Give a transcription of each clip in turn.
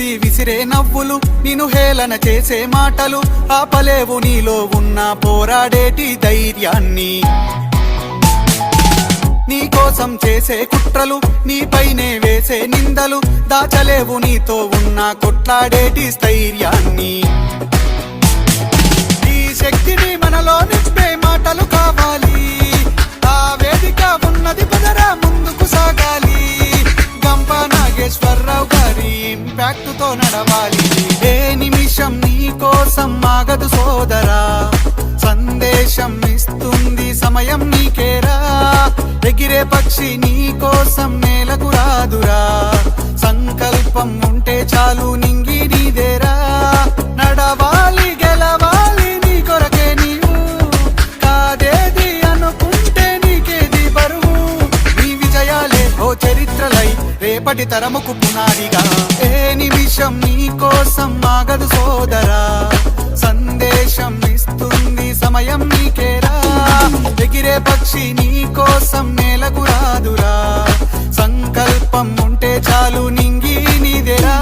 చూసి విసిరే నవ్వులు, నిన్ను హేళన చేసే మాటలు ఆపలేవు నీలో ఉన్న పోరాడేటి ధైర్యాన్ని. నీ కోసం చేసే కుట్రలు, నీపైనే వేసే నిందలు దాచలేవు నీతో ఉన్న కొట్లాడేటి స్థైర్యాన్ని. ఈ శక్తిని మనలో నింపే మాటలు కావాలి, ఆ వేదిక ఉన్నది పదరా ముందుకు సాగాలి. గంప నాగేశ్వరరావు గారి ఇంపాక్ట్ తో నడవాలి. ఏ నిమిషం నీ కోసం ఆగదు సోదరా, సందేశం ఇస్తుంది సమయం నీకేరా. ఎగిరే పక్షి నీ కోసం నేలకు రాదురా, సంకల్పం ఉంటే చాలు నింగి నీదేరా. నడవాలి గెలవాలి నీ కొరకే నీవు, కాదేది అనుకుంటే నీకేది బరువు. నీ విజయాలే ఓ చరిత్రలై రేపటి తరముకు పునాదిగా. ఏ నిమిషం నీ కోసం ఆగదు సోదరా, సందేశం ఇస్తుంది సమయం నీకేరా. ఎగిరే పక్షి నీ కోసం నేలకు రాదురా, సంకల్పం ఉంటే చాలు నింగి నీదేరా.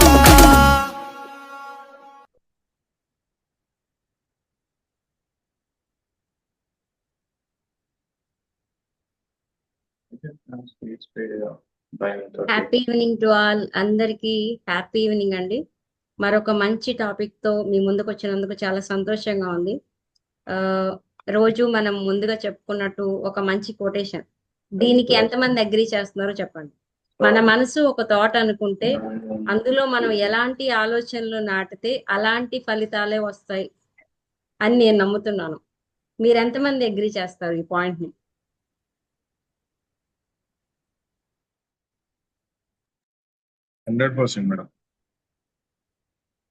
Happy evening to all. అందరికి హ్యాపీ ఈవినింగ్ అండి. మరొక మంచి టాపిక్ తో మీ ముందుకు వచ్చినందుకు చాలా సంతోషంగా ఉంది. రోజు మనం ముందుగా చెప్పుకున్నట్టు ఒక మంచి కొటేషన్, దీనికి ఎంతమంది అగ్రీ చేస్తున్నారో చెప్పండి. మన మనసు ఒక థాట్ అనుకుంటే అందులో మనం ఎలాంటి ఆలోచనలు నాటితే అలాంటి ఫలితాలే వస్తాయి అని నేను నమ్ముతున్నాను. మీరు ఎంతమంది అగ్రీ చేస్తారు ఈ పాయింట్ ని?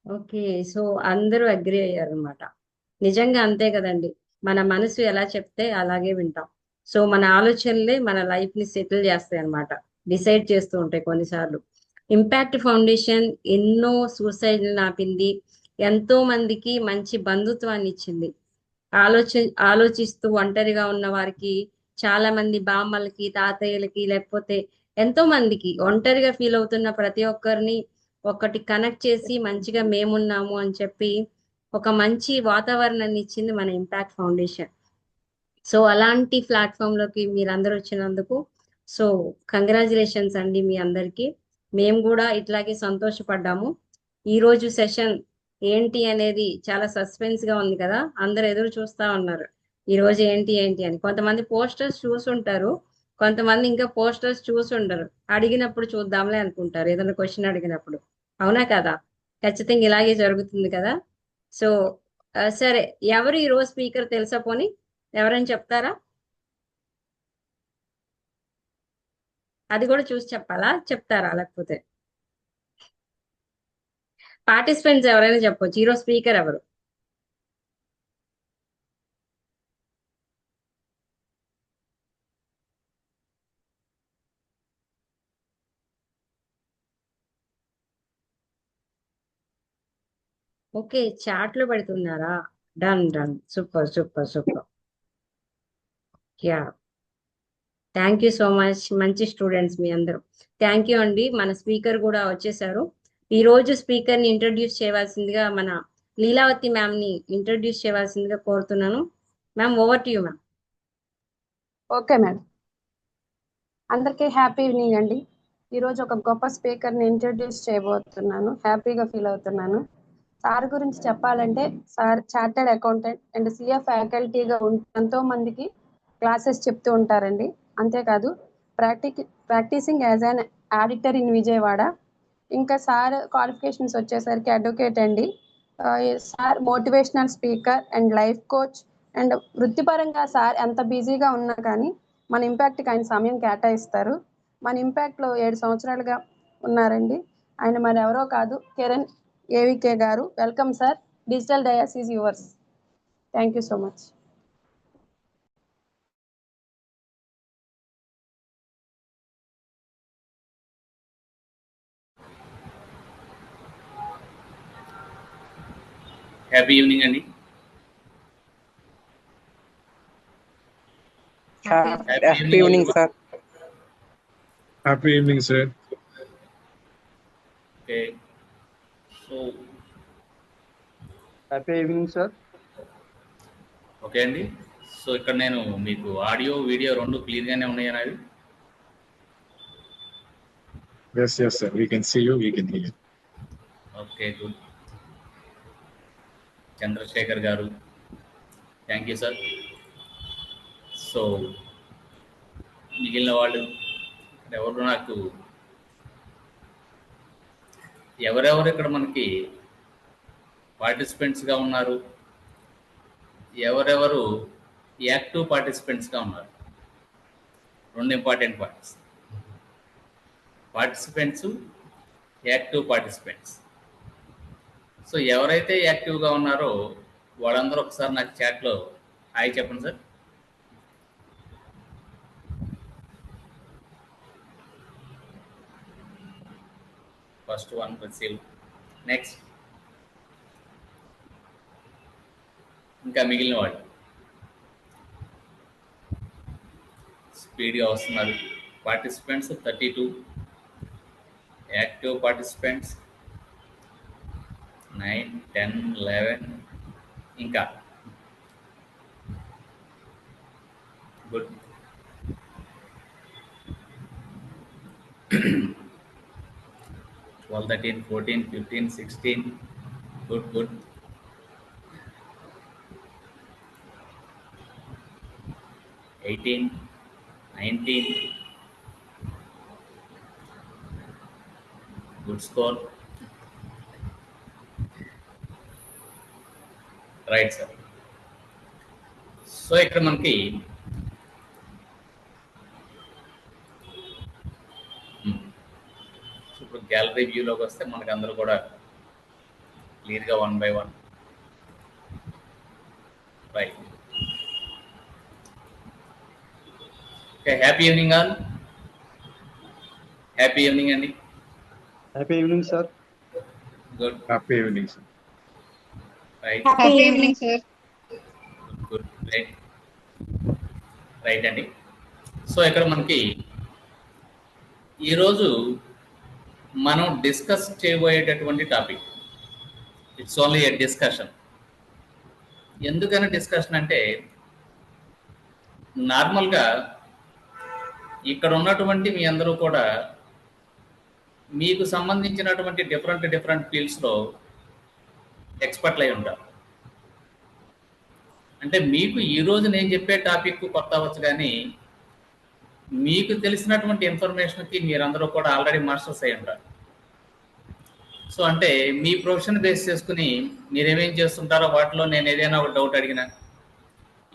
ఓకే, సో అందరూ అగ్రీ అయ్యారు అనమాట. నిజంగా అంతే కదండి, మన మనసు ఎలా చెప్తే అలాగే వింటాం. సో మన ఆలోచనలే మన లైఫ్ ని సెటిల్ చేస్తాయి అనమాట, డిసైడ్ చేస్తూ ఉంటాయి కొన్నిసార్లు. ఇంపాక్ట్ ఫౌండేషన్ ఎన్నో సూసైడ్లు ఆపింది, ఎంతో మందికి మంచి బంధుత్వాన్ని ఇచ్చింది. ఆలోచిస్తూ ఒంటరిగా ఉన్న వారికి, చాలా మంది బామ్మలకి, తాతయ్యలకి, లేకపోతే ఎంతో మందికి ఒంటరిగా ఫీల్ అవుతున్న ప్రతి ఒక్కరిని ఒకటి కనెక్ట్ చేసి మంచిగా మేమున్నాము అని చెప్పి ఒక మంచి వాతావరణాన్ని ఇచ్చింది మన ఇంపాక్ట్ ఫౌండేషన్. సో అలాంటి ప్లాట్ఫామ్ లోకి మీరందరూ వచ్చినందుకు సో కంగ్రాచులేషన్స్ అండి మీ అందరికి. మేము కూడా ఇట్లాగే సంతోషపడ్డాము. ఈ రోజు సెషన్ ఏంటి అనేది చాలా సస్పెన్స్ గా ఉంది కదా, అందరు ఎదురు చూస్తా ఉన్నారు ఈ రోజు ఏంటి ఏంటి అని. కొంతమంది పోస్టర్స్ చూసుంటారు, కొంతమంది ఇంకా పోస్టర్స్ చూసుండరు. అడిగినప్పుడు చూద్దాంలే అనుకుంటారు, ఏదైనా క్వశ్చన్ అడిగినప్పుడు. అవునా కదా? ఖచ్చితంగా ఇలాగే జరుగుతుంది కదా. సో సరే, ఎవరు ఈ రోజు స్పీకర్ తెలుసా? పోనీ ఎవరైనా చెప్తారా? అది కూడా చూసి చెప్పాలా, చెప్తారా? లేకపోతే పార్టిసిపెంట్స్ ఎవరైనా చెప్పొచ్చు. ఈరోజు స్పీకర్ ఎవరు? ఓకే, చాట్ లో పెడుతున్నారా? Done done, super super super. Yeah, thank you so much. మంచి స్టూడెంట్స్ మీ అందరూ. థ్యాంక్ యూ అండి. మన స్పీకర్ కూడా వచ్చేసారు. ఈ రోజు స్పీకర్ ని ఇంట్రడ్యూస్ చేయవలసిందిగా మన లీలావతి మ్యామ్ ని ఇంట్రడ్యూస్ చేయవలసిందిగా కోరుతున్నాను. Ma'am, over to you ma'am. Okay madam, అందరికీ హ్యాపీ ఈవినింగ్ అండి. ఈరోజు ఒక గొప్ప స్పీకర్ని ఇంట్రడ్యూస్ చేయబోతున్నాను. హ్యాపీగా ఫీల్ అవుతున్నాను. సార్ గురించి చెప్పాలంటే, sir chartered accountant and CA ఫ్యాకల్టీగా ఎంతో మందికి క్లాసెస్ చెప్తూ ఉంటారండి. అంతేకాదు practising as an auditor in Vijayawada. ఇంకా సార్ క్వాలిఫికేషన్స్ వచ్చేసరికి అడ్వకేట్ అండి. Sir motivational speaker and life coach. And వృత్తిపరంగా సార్ ఎంత బిజీగా ఉన్నా కానీ మన ఇంపాక్ట్కి ఆయన సమయం కేటాయిస్తారు. మన ఇంపాక్ట్లో 7 సంవత్సరాలుగా ఉన్నారండి. ఆయన మరి ఎవరో కాదు, Kiran AVK garu. Welcome sir. Digital dias is yours. Thank you so much. Happy evening అండి. Happy evening sir. Happy evening sir. Okay, happy evening sir. Okay అండి. సో ఇక్కడ నేను మీకు ఆడియో వీడియో రెండు క్లియర్గానే ఉన్నాయి అవి. Yes, sir. We can see you. We can hear you. Okay, good. Chandrasekhar గారు, thank you sir. So మిగిలిన వాళ్ళు ఎవరు నాకు ఎవరెవరు ఇక్కడ మనకి పార్టిసిపెంట్స్గా ఉన్నారు, ఎవరెవరు యాక్టివ్ పార్టిసిపెంట్స్గా ఉన్నారు, రెండు important points. Participants, active participants. So ఎవరైతే యాక్టివ్గా ఉన్నారో వాళ్ళందరూ ఒకసారి నాకు చాట్లో హాయ్ చెప్పండి sir. First one receive. Next ఇంకా మిగిలిన వాళ్ళు స్పీడ్గా వస్తున్నారు. Participants 32, active participants 9, 10, 11. ఇంకా good. 12, 13, 14, 15, 16. Good good. 18, 19. Good score. Right sir. So ఇక్కడ మనకి ఇప్పుడు గ్యాలరీ వ్యూలోకి వస్తే మనకి అందరూ కూడా క్లియర్గా 1 by 1. Right. Okay, happy evening all. Happy evening అండి. Happy evening sir. Good. Happy evening, sir. Right. Happy evening sir. Good. Right right అండి. సో ఇక్కడ మనకి ఈరోజు మనం డిస్కస్ చేయబోయేటటువంటి topic, it's only a discussion. ఎందుకని డిస్కషన్ అంటే, నార్మల్గా ఇక్కడ ఉన్నటువంటి మీ అందరూ కూడా మీకు సంబంధించినటువంటి డిఫరెంట్ ఫీల్డ్స్లో ఎక్స్పర్ట్లు అయి ఉంటారు. అంటే మీకు ఈరోజు నేను చెప్పే టాపిక్ కొత్త అవ్వచ్చు, కానీ మీకు తెలిసినటువంటి ఇన్ఫర్మేషన్కి మీరందరూ కూడా ఆల్రెడీ మాస్టర్స్ అయి ఉంటారు. సో అంటే మీ ప్రొఫెషన్ బేస్ చేసుకుని మీరేమేం చేస్తుంటారో వాటిలో నేను ఏదైనా ఒక డౌట్ అడిగినా,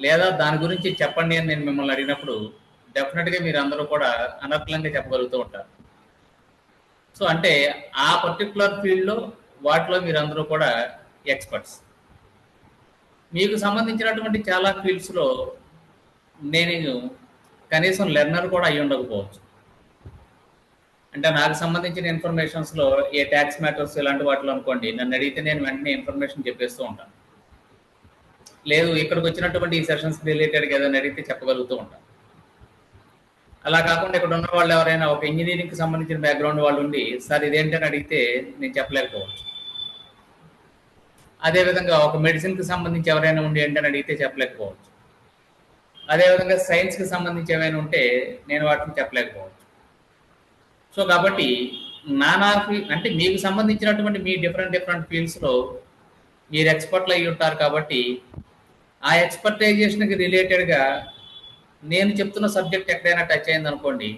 లేదా దాని గురించి చెప్పండి అని నేను మిమ్మల్ని అడిగినప్పుడు డెఫినెట్గా మీరు అందరూ కూడా అనర్గళంగా చెప్పగలుగుతూ ఉంటారు. సో అంటే ఆ పర్టికులర్ ఫీల్డ్లో వాటిలో మీరందరూ కూడా ఎక్స్పర్ట్స్. మీకు సంబంధించినటువంటి చాలా ఫీల్డ్స్లో నేను కనీసం లెర్నర్ కూడా అయ్యి ఉండకపోవచ్చు. అంటే నాకు సంబంధించిన ఇన్ఫర్మేషన్స్లో ఏ ట్యాక్స్ మ్యాటర్స్ ఇలాంటి వాటిలో అనుకోండి, నన్ను అడిగితే నేను వెంటనే ఇన్ఫర్మేషన్ చెప్పేస్తూ ఉంటాను. లేదు ఇక్కడికి వచ్చినటువంటి ఈ సెషన్స్ రిలేటెడ్గా ఏదైనా అడిగితే చెప్పగలుగుతూ ఉంటాను. అలా కాకుండా ఇక్కడ ఉన్న వాళ్ళు ఎవరైనా ఒక ఇంజనీరింగ్కి సంబంధించిన బ్యాక్గ్రౌండ్ వాళ్ళు ఉండి సార్ ఇదేంటని అడిగితే నేను చెప్పలేకపోవచ్చు. అదేవిధంగా ఒక మెడిసిన్కి సంబంధించి ఎవరైనా ఉండి ఏంటని అడిగితే చెప్పలేకపోవచ్చు. అదేవిధంగా సైన్స్కి సంబంధించి ఏమైనా ఉంటే నేను వాటిని చెప్పలేకపోవచ్చు. సో కాబట్టి అంటే మీకు సంబంధించినటువంటి మీ డిఫరెంట్ ఫీల్డ్స్లో మీరు ఎక్స్పర్ట్లు అయ్యి ఉంటారు. కాబట్టి ఆ ఎక్స్పర్టైజేషన్కి రిలేటెడ్గా నేను చెప్తున్న సబ్జెక్ట్ ఎక్కడైనా టచ్ అయింది అనుకోండి,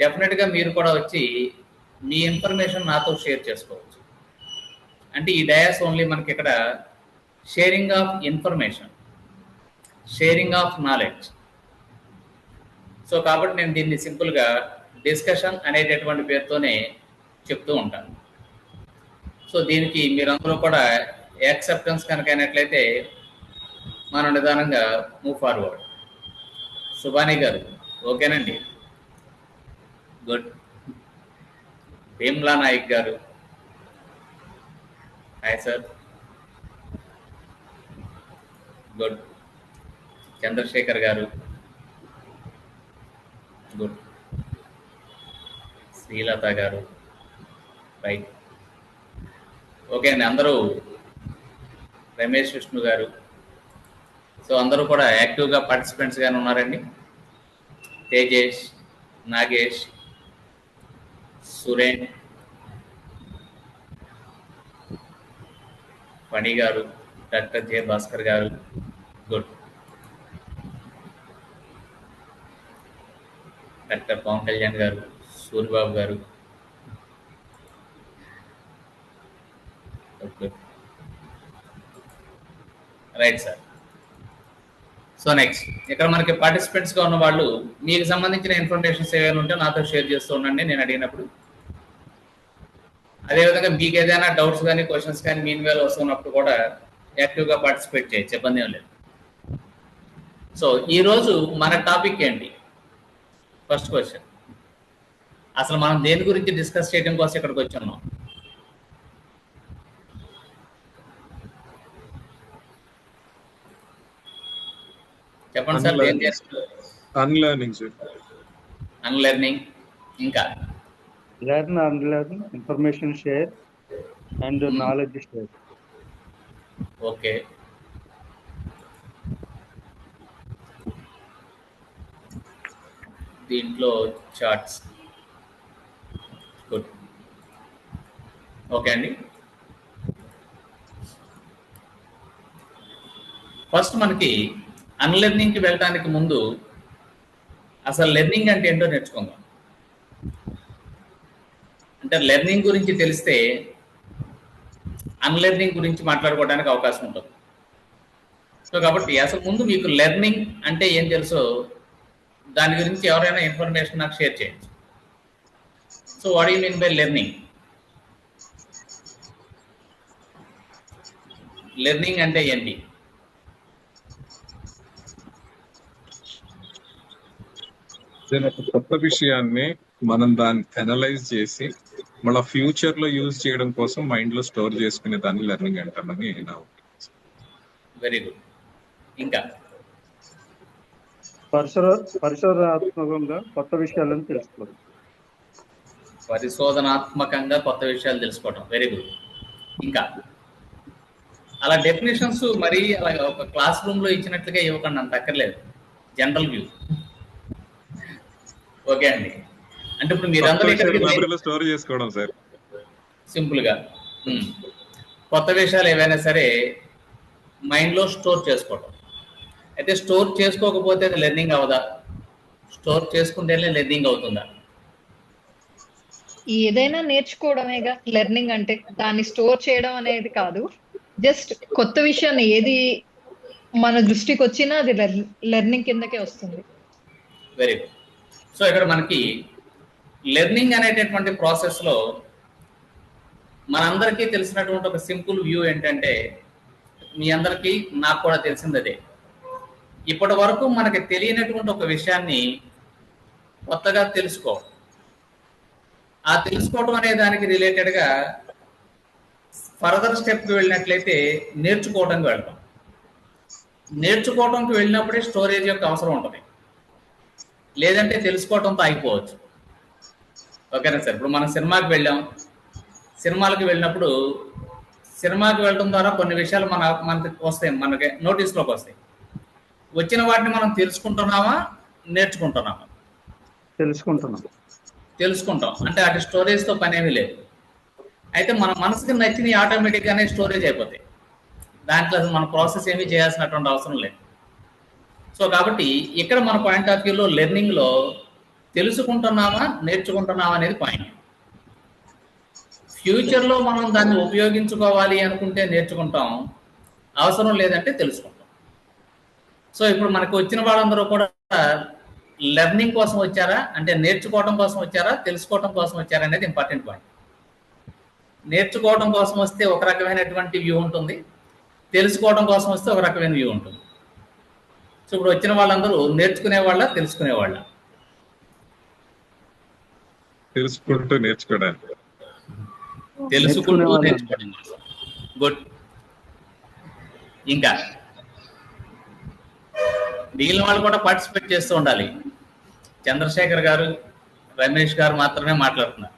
డెఫినెట్గా మీరు కూడా వచ్చి మీ ఇన్ఫర్మేషన్ నాతో షేర్ చేసుకోవచ్చు. అంటే ఈ డయాస్ ఓన్లీ మనకి ఇక్కడ sharing of information, sharing of knowledge. So కాబట్టి నేను దీన్ని సింపుల్గా డిస్కషన్ అనేటటువంటి పేరుతోనే చెప్తూ ఉంటాను. సో దీనికి మీరందరూ కూడా యాక్సెప్టెన్స్ కనుక అయినట్లయితే మనం నిదానంగా మూవ్ ఫార్వర్డ్. సుబాని గారు ఓకేనండి? గుడ్. భీమ్లా నాయక్ గారు హాయ్ సార్. గుడ్. చంద్రశేఖర్ గారు గుడ్. శ్రీలత గారు రైట్. ఓకే అండి, అందరూ రమేష్ విష్ణు గారు. సో అందరూ కూడా యాక్టివ్గా పార్టిసిపెంట్స్గానే ఉన్నారండి. తేజేష్, నాగేష్, సురేన్, ఫణి గారు, డాక్టర్ జే భాస్కర్ గారు. గుడ్. డాక్టర్ పవన్ కళ్యాణ్ గారు, సూర్యబాబు గారు. Right sir. సో నెక్స్ట్ ఇక్కడ మనకి పార్టిసిపెంట్స్గా ఉన్న వాళ్ళు మీకు సంబంధించిన ఇన్ఫర్మేషన్స్ ఏమైనా ఉంటే నాతో షేర్ చేస్తూ ఉండండి నేను అడిగినప్పుడు. అదేవిధంగా మీకు ఏదైనా డౌట్స్ కానీ క్వశ్చన్స్ కానీ మీన్ వేళ వస్తున్నప్పుడు కూడా యాక్టివ్గా పార్టిసిపేట్ చేయొచ్చు, ఇబ్బంది ఏం లేదు. సో ఈరోజు మన టాపిక్ ఏంటి? ఫస్ట్ క్వశ్చన్, అసలు మనం దేని గురించి డిస్కస్ చేయడం కోసం ఇక్కడికి వచ్చున్నాం? చెప్పండి సార్. Unlearning, sir. అన్లెర్నింగ్, ఇంకా Learn and learn, information share, and knowledge share. Okay. దీంట్లో చార్ట్స్. గుడ్. ఓకే అండి. ఫస్ట్ మనకి అన్లెర్నింగ్కి వెళ్ళడానికి ముందు అసలు లెర్నింగ్ అంటే ఏంటో నేర్చుకుందాం. అంటే లెర్నింగ్ గురించి తెలిస్తే అన్లెర్నింగ్ గురించి మాట్లాడుకోవడానికి అవకాశం ఉంటుంది. సో కాబట్టి అసలు ముందు మీకు లెర్నింగ్ అంటే ఏం తెలుసో దాని గురించి ఎవరైనా ఇన్ఫర్మేషన్ నాకు షేర్ చేయొచ్చు. So what you mean by learning? Learning అంటే ఏంటి? ఒక కొత్త విషయాన్ని మనం దాన్ని అనలైజ్ చేసి మళ్ళీ ఫ్యూచర్ లో యూజ్ చేయడం కోసం మైండ్ లో స్టోర్ చేసుకునే దాన్ని లెర్నింగ్ అంటామని నా ఒపీనియన్. Very good. ఇంకా పరిశోధనాత్మకంగా కొత్త విషయాలను తెలుసుకోవడం. పరిశోధనాత్మకంగా కొత్త విషయాలు తెలుసుకోవటం. Very good. ఇంకా అలా డెఫినేషన్స్ మరి అలా ఒక క్లాస్ రూమ్లో ఇచ్చినట్లుగా ఇవ్వకండి, అంత అక్కర్లేదు. General view. ఓకే అండి. అంటే ఇప్పుడు మీరందరూ స్టోర్ చేసుకోవడం సార్, సింపుల్గా కొత్త విషయాలు ఏవైనా సరే మైండ్లో స్టోర్ చేసుకోవడం. అయితే స్టోర్ చేసుకోకపోతే అది లెర్నింగ్ అవదా? స్టోర్ చేసుకుంటేనే లెర్నింగ్ అవుతుందా? ఏదైనా నేర్చుకోవడమేగా లెర్నింగ్ అంటే. దాన్ని స్టోర్ చేయడం అనేది కాదు. జస్ట్ కొత్త విషయాన్ని ఏది మన దృష్టికి వచ్చినా అది లెర్నింగ్ కిందకే వస్తుంది. Very good. సో ఇక్కడ మనకి లెర్నింగ్ అనేటటువంటి ప్రాసెస్లో మనందరికీ తెలిసినటువంటి ఒక సింపుల్ వ్యూ ఏంటంటే, మీ అందరికీ నాకు కూడా తెలిసింది అదే, ఇప్పటి వరకు మనకి తెలియనటువంటి ఒక విషయాన్ని కొత్తగా తెలుసుకోవడం. ఆ తెలుసుకోవడం అనే దానికి రిలేటెడ్గా ఫర్దర్ స్టెప్కి వెళ్ళినట్లయితే నేర్చుకోవడానికి వెళ్తాం. నేర్చుకోవడానికి వెళ్ళినప్పుడే స్టోరేజ్ యొక్క అవసరం ఉంటుంది, లేదంటే తెలుసుకోవడంతో ఆగిపోవచ్చు. ఓకేనా సార్? ఇప్పుడు మనం సినిమాకి వెళ్ళాం. సినిమాలకు వెళ్ళినప్పుడు సినిమాకి వెళ్ళడం ద్వారా కొన్ని విషయాలు మనకి వస్తాయి, మనకి నోటీస్లోకి వస్తాయి. వచ్చిన వాటిని మనం తెలుసుకుంటున్నామా, నేర్చుకుంటున్నామా? తెలుసుకుంటాం. అంటే అటు స్టోరేజ్తో పని ఏమీ లేదు. అయితే మన మనసుకి నచ్చినవి ఆటోమేటిక్గానే స్టోరేజ్ అయిపోతాయి. దాంట్లో అసలు మన ప్రాసెస్ ఏమీ చేయాల్సినటువంటి అవసరం లేదు. సో కాబట్టి ఇక్కడ మన పాయింట్ ఆఫ్ వ్యూలో లెర్నింగ్లో తెలుసుకుంటున్నామా, నేర్చుకుంటున్నామా అనేది పాయింట్. ఫ్యూచర్లో మనం దాన్ని ఉపయోగించుకోవాలి అనుకుంటే నేర్చుకుంటాం, అవసరం లేదంటే తెలుసుకుంటాం. సో ఇప్పుడు మనకు వచ్చిన వాళ్ళందరూ కూడా లెర్నింగ్ కోసం వచ్చారా, అంటే నేర్చుకోవడం కోసం వచ్చారా, తెలుసుకోవడం కోసం వచ్చారా అనేది ఇంపార్టెంట్ పాయింట్. నేర్చుకోవడం కోసం వస్తే ఒక రకమైనటువంటి వ్యూ ఉంటుంది, తెలుసుకోవడం కోసం వస్తే ఒక రకమైన వ్యూ ఉంటుంది. సో ఇప్పుడు వచ్చిన వాళ్ళందరూ నేర్చుకునే వాళ్ళ, తెలుసుకునే వాళ్ళ? తెలుసుకుంటూ నేర్చుకోవడానికి. తెలుసుకుంటూ నేర్చుకోవడం. గుడ్. ఇంకా మిగిలిన వాళ్ళు కూడా పార్టిసిపేట్ చేస్తూ ఉండాలి. చంద్రశేఖర్ గారు, రమేష్ గారు మాత్రమే మాట్లాడుతున్నారు.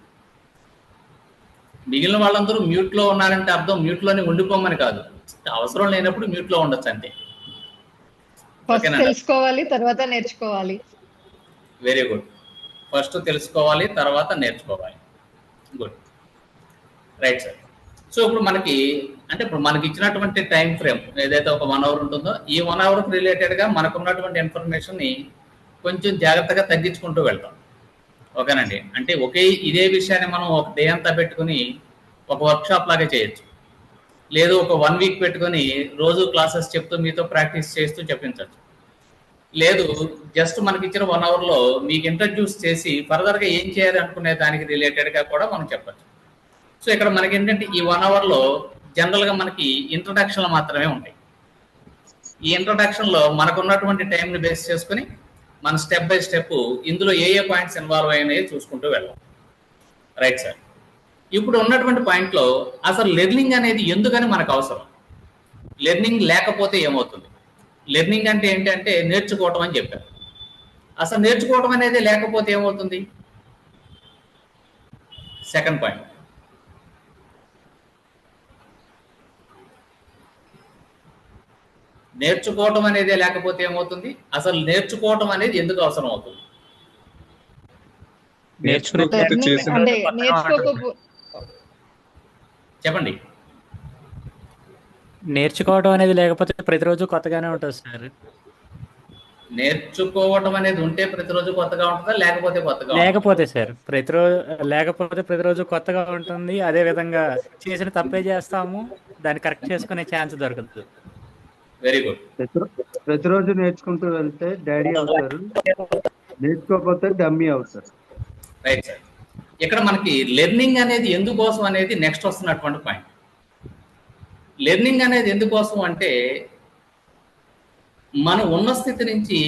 మిగిలిన వాళ్ళందరూ మ్యూట్లో ఉన్నారంటే అర్థం మ్యూట్లోనే ఉండిపోమని కాదు, అవసరం లేనప్పుడు మ్యూట్లో ఉండొచ్చు అంతే. ఫస్ట్ ఓకేనా? తెలుసుకోవాలి, తర్వాత నేర్చుకోవాలి. Very good. ఫస్ట్ తెలుసుకోవాలి, తర్వాత నేర్చుకోవాలి. Good, right sir. సో ఇప్పుడు మనకి ఇచ్చినటువంటి టైం ఫ్రేమ్ ఏదైతే ఒక 1 అవర్ ఉంటుందో, ఈ 1 అవర్కి రిలేటెడ్గా మనకున్నటువంటి ఇన్ఫర్మేషన్ని కొంచెం జాగ్రత్తగా తగ్గించుకుంటూ వెళ్తాం. ఓకేనండి? అంటే ఇదే విషయాన్ని మనం ఒక డే అంతా పెట్టుకుని ఒక వర్క్షాప్ లాగా చేయొచ్చు, లేదు ఒక 1 వీక్ పెట్టుకొని రోజు క్లాసెస్ చెప్తూ మీతో ప్రాక్టీస్ చేస్తూ చెప్పించవచ్చు, లేదు జస్ట్ మనకి ఇచ్చిన 1 అవర్లో మీకు ఇంట్రడ్యూస్ చేసి ఫర్దర్గా ఏం చేయాలి అనుకునే దానికి రిలేటెడ్గా కూడా మనం చెప్పచ్చు. సో ఇక్కడ మనకి ఏంటంటే ఈ 1 అవర్లో జనరల్గా మనకి ఇంట్రడక్షన్లు మాత్రమే ఉంటాయి. ఈ ఇంట్రడక్షన్లో మనకున్నటువంటి టైంని బేస్ చేసుకుని మన స్టెప్ బై స్టెప్ ఇందులో ఏ పాయింట్స్ ఇన్వాల్వ్ అయినాయో చూసుకుంటూ వెళ్ళాం. Right sir. ఇప్పుడు ఉన్నటువంటి పాయింట్లో అసలు లెర్నింగ్ అనేది ఎందుకని మనకు అవసరం, లెర్నింగ్ లేకపోతే ఏమవుతుంది, లెర్నింగ్ అంటే ఏంటంటే నేర్చుకోవటం అని చెప్పారు. అసలు నేర్చుకోవటం అనేది లేకపోతే ఏమవుతుంది? Second point. నేర్చుకోవటం అనేది లేకపోతే ఏమవుతుంది, అసలు నేర్చుకోవటం అనేది ఎందుకు అవసరం అవుతుంది? చెప్పండి. నేర్చుకోవడం అనేది లేకపోతే ప్రతిరోజు కొత్తగానే ఉంటుంది సార్. నేర్చుకోవటం అనేది ఉంటే ప్రతిరోజు కొత్తగా ఉంటుందా, లేకపోతే కొత్తగా? లేకపోతే సార్ లేకపోతే ప్రతిరోజు కొత్తగా ఉంటుంది. అదే విధంగా చేసిన తప్పే చేస్తాము, దాన్ని కరెక్ట్ చేసుకునే ఛాన్స్ దొరకదు. Very good. ప్రతిరోజు నేర్చుకుంటూ వెళ్తే డాడీ అవుతారు, నేర్చుకోకపోతే డమ్మీ అవుతారు. Right sir. ఇక్కడ మనకి లెర్నింగ్ అనేది ఎందుకోసం అనేది నెక్స్ట్ వస్తున్నటువంటి పాయింట్. లెర్నింగ్ అనేది ఎందుకోసం అంటే మనం ఉన్న స్థితి నుంచి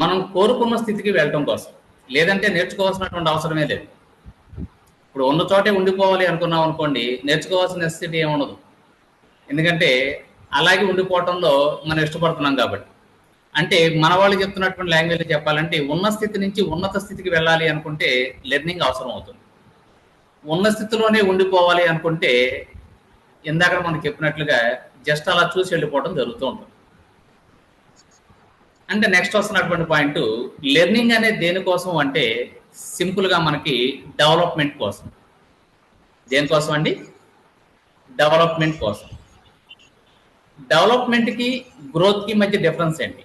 మనం కోరుకున్న స్థితికి వెళ్ళటం కోసం, లేదంటే నేర్చుకోవాల్సినటువంటి అవసరమే లేదు. ఇప్పుడు ఉన్న చోటే ఉండిపోవాలి అనుకున్నాం అనుకోండి, నేర్చుకోవాల్సిన స్థితి ఏముండదు, ఎందుకంటే అలాగే ఉండిపోవటంలో మనం ఇష్టపడుతున్నాం కాబట్టి. అంటే మన వాళ్ళు చెప్తున్నటువంటి లాంగ్వేజ్ చెప్పాలంటే ఉన్న స్థితి నుంచి ఉన్నత స్థితికి వెళ్ళాలి అనుకుంటే లెర్నింగ్ అవసరం అవుతుంది. ఉన్న స్థితిలోనే ఉండిపోవాలి అనుకుంటే ఇందాక మనం చెప్పినట్లుగా జస్ట్ అలా చూసి వెళ్ళిపోవడం జరుగుతూ ఉంటుంది. అంటే నెక్స్ట్ వస్తున్నటువంటి పాయింట్, లెర్నింగ్ అనేది దేనికోసం అంటే సింపుల్గా మనకి డెవలప్మెంట్ కోసం. దేనికోసం అండి? డెవలప్మెంట్ కోసం. డెవలప్మెంట్కి గ్రోత్కి మధ్య డిఫరెన్స్ ఏంటి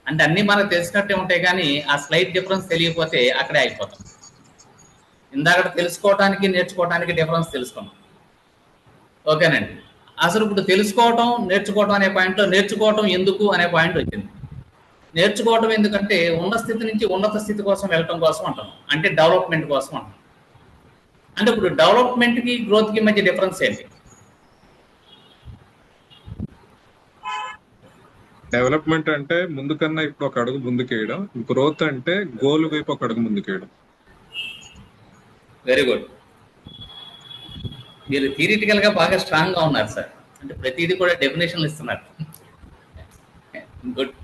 అంటే అన్నీ మనకు తెలిసినట్టే ఉంటాయి, కానీ ఆ స్లైట్ డిఫరెన్స్ తెలియకపోతే అక్కడే అయిపోతాం. ఇందాక తెలుసుకోవటానికి నేర్చుకోవటానికి డిఫరెన్స్ తెలుసుకున్నాం. ఓకేనండి? అసలు ఇప్పుడు తెలుసుకోవటం నేర్చుకోవటం అనే పాయింట్లో నేర్చుకోవటం ఎందుకు అనే పాయింట్ వచ్చింది. నేర్చుకోవటం ఎందుకంటే ఉన్న స్థితి నుంచి ఉన్నత స్థితి కోసం వెళ్ళటం కోసం అంటాం, అంటే డెవలప్మెంట్ కోసం అంటాం. అంటే ఇప్పుడు డెవలప్మెంట్కి గ్రోత్కి మధ్య డిఫరెన్స్ ఏంటి? డెవలప్మెంట్ అంటే ముందు కన్నా ఇప్పుడు ఒక అడుగు ముందుకేయడం, గ్రోత్ అంటే గోల్ వైపు ఒక అడుగు ముందుకేయడం. Very good. మీరు థియరిటికల్ గా బాగా స్ట్రాంగ్ గా ఉన్నారు సార్, అంటే ప్రతిదీ కూడా డెఫినేషన్లు ఇస్తున్నారు. గుడ్.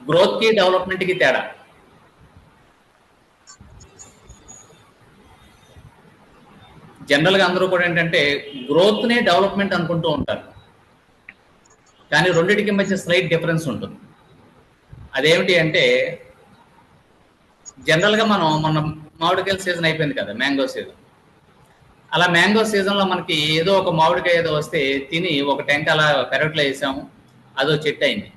గ్రోత్ కి డెవలప్మెంట్ కి తేడా? జనరల్ గా అందరూ కూడా ఏంటంటే గ్రోత్ నే డెవలప్మెంట్ అనుకుంటూ ఉంటారు, కానీ రెండింటికి మధ్య స్లైట్ డిఫరెన్స్ ఉంటుంది. అదేమిటి అంటే జనరల్ గా మన మామిడికాయల సీజన్ అయిపోయింది కదా, మ్యాంగో సీజన్. అలా మ్యాంగో సీజన్లో మనకి ఏదో ఒక మామిడికాయ ఏదో వస్తే తిని ఒక టెంక అలా పెరట్లో వేసాము, అదో చెట్టు అయింది.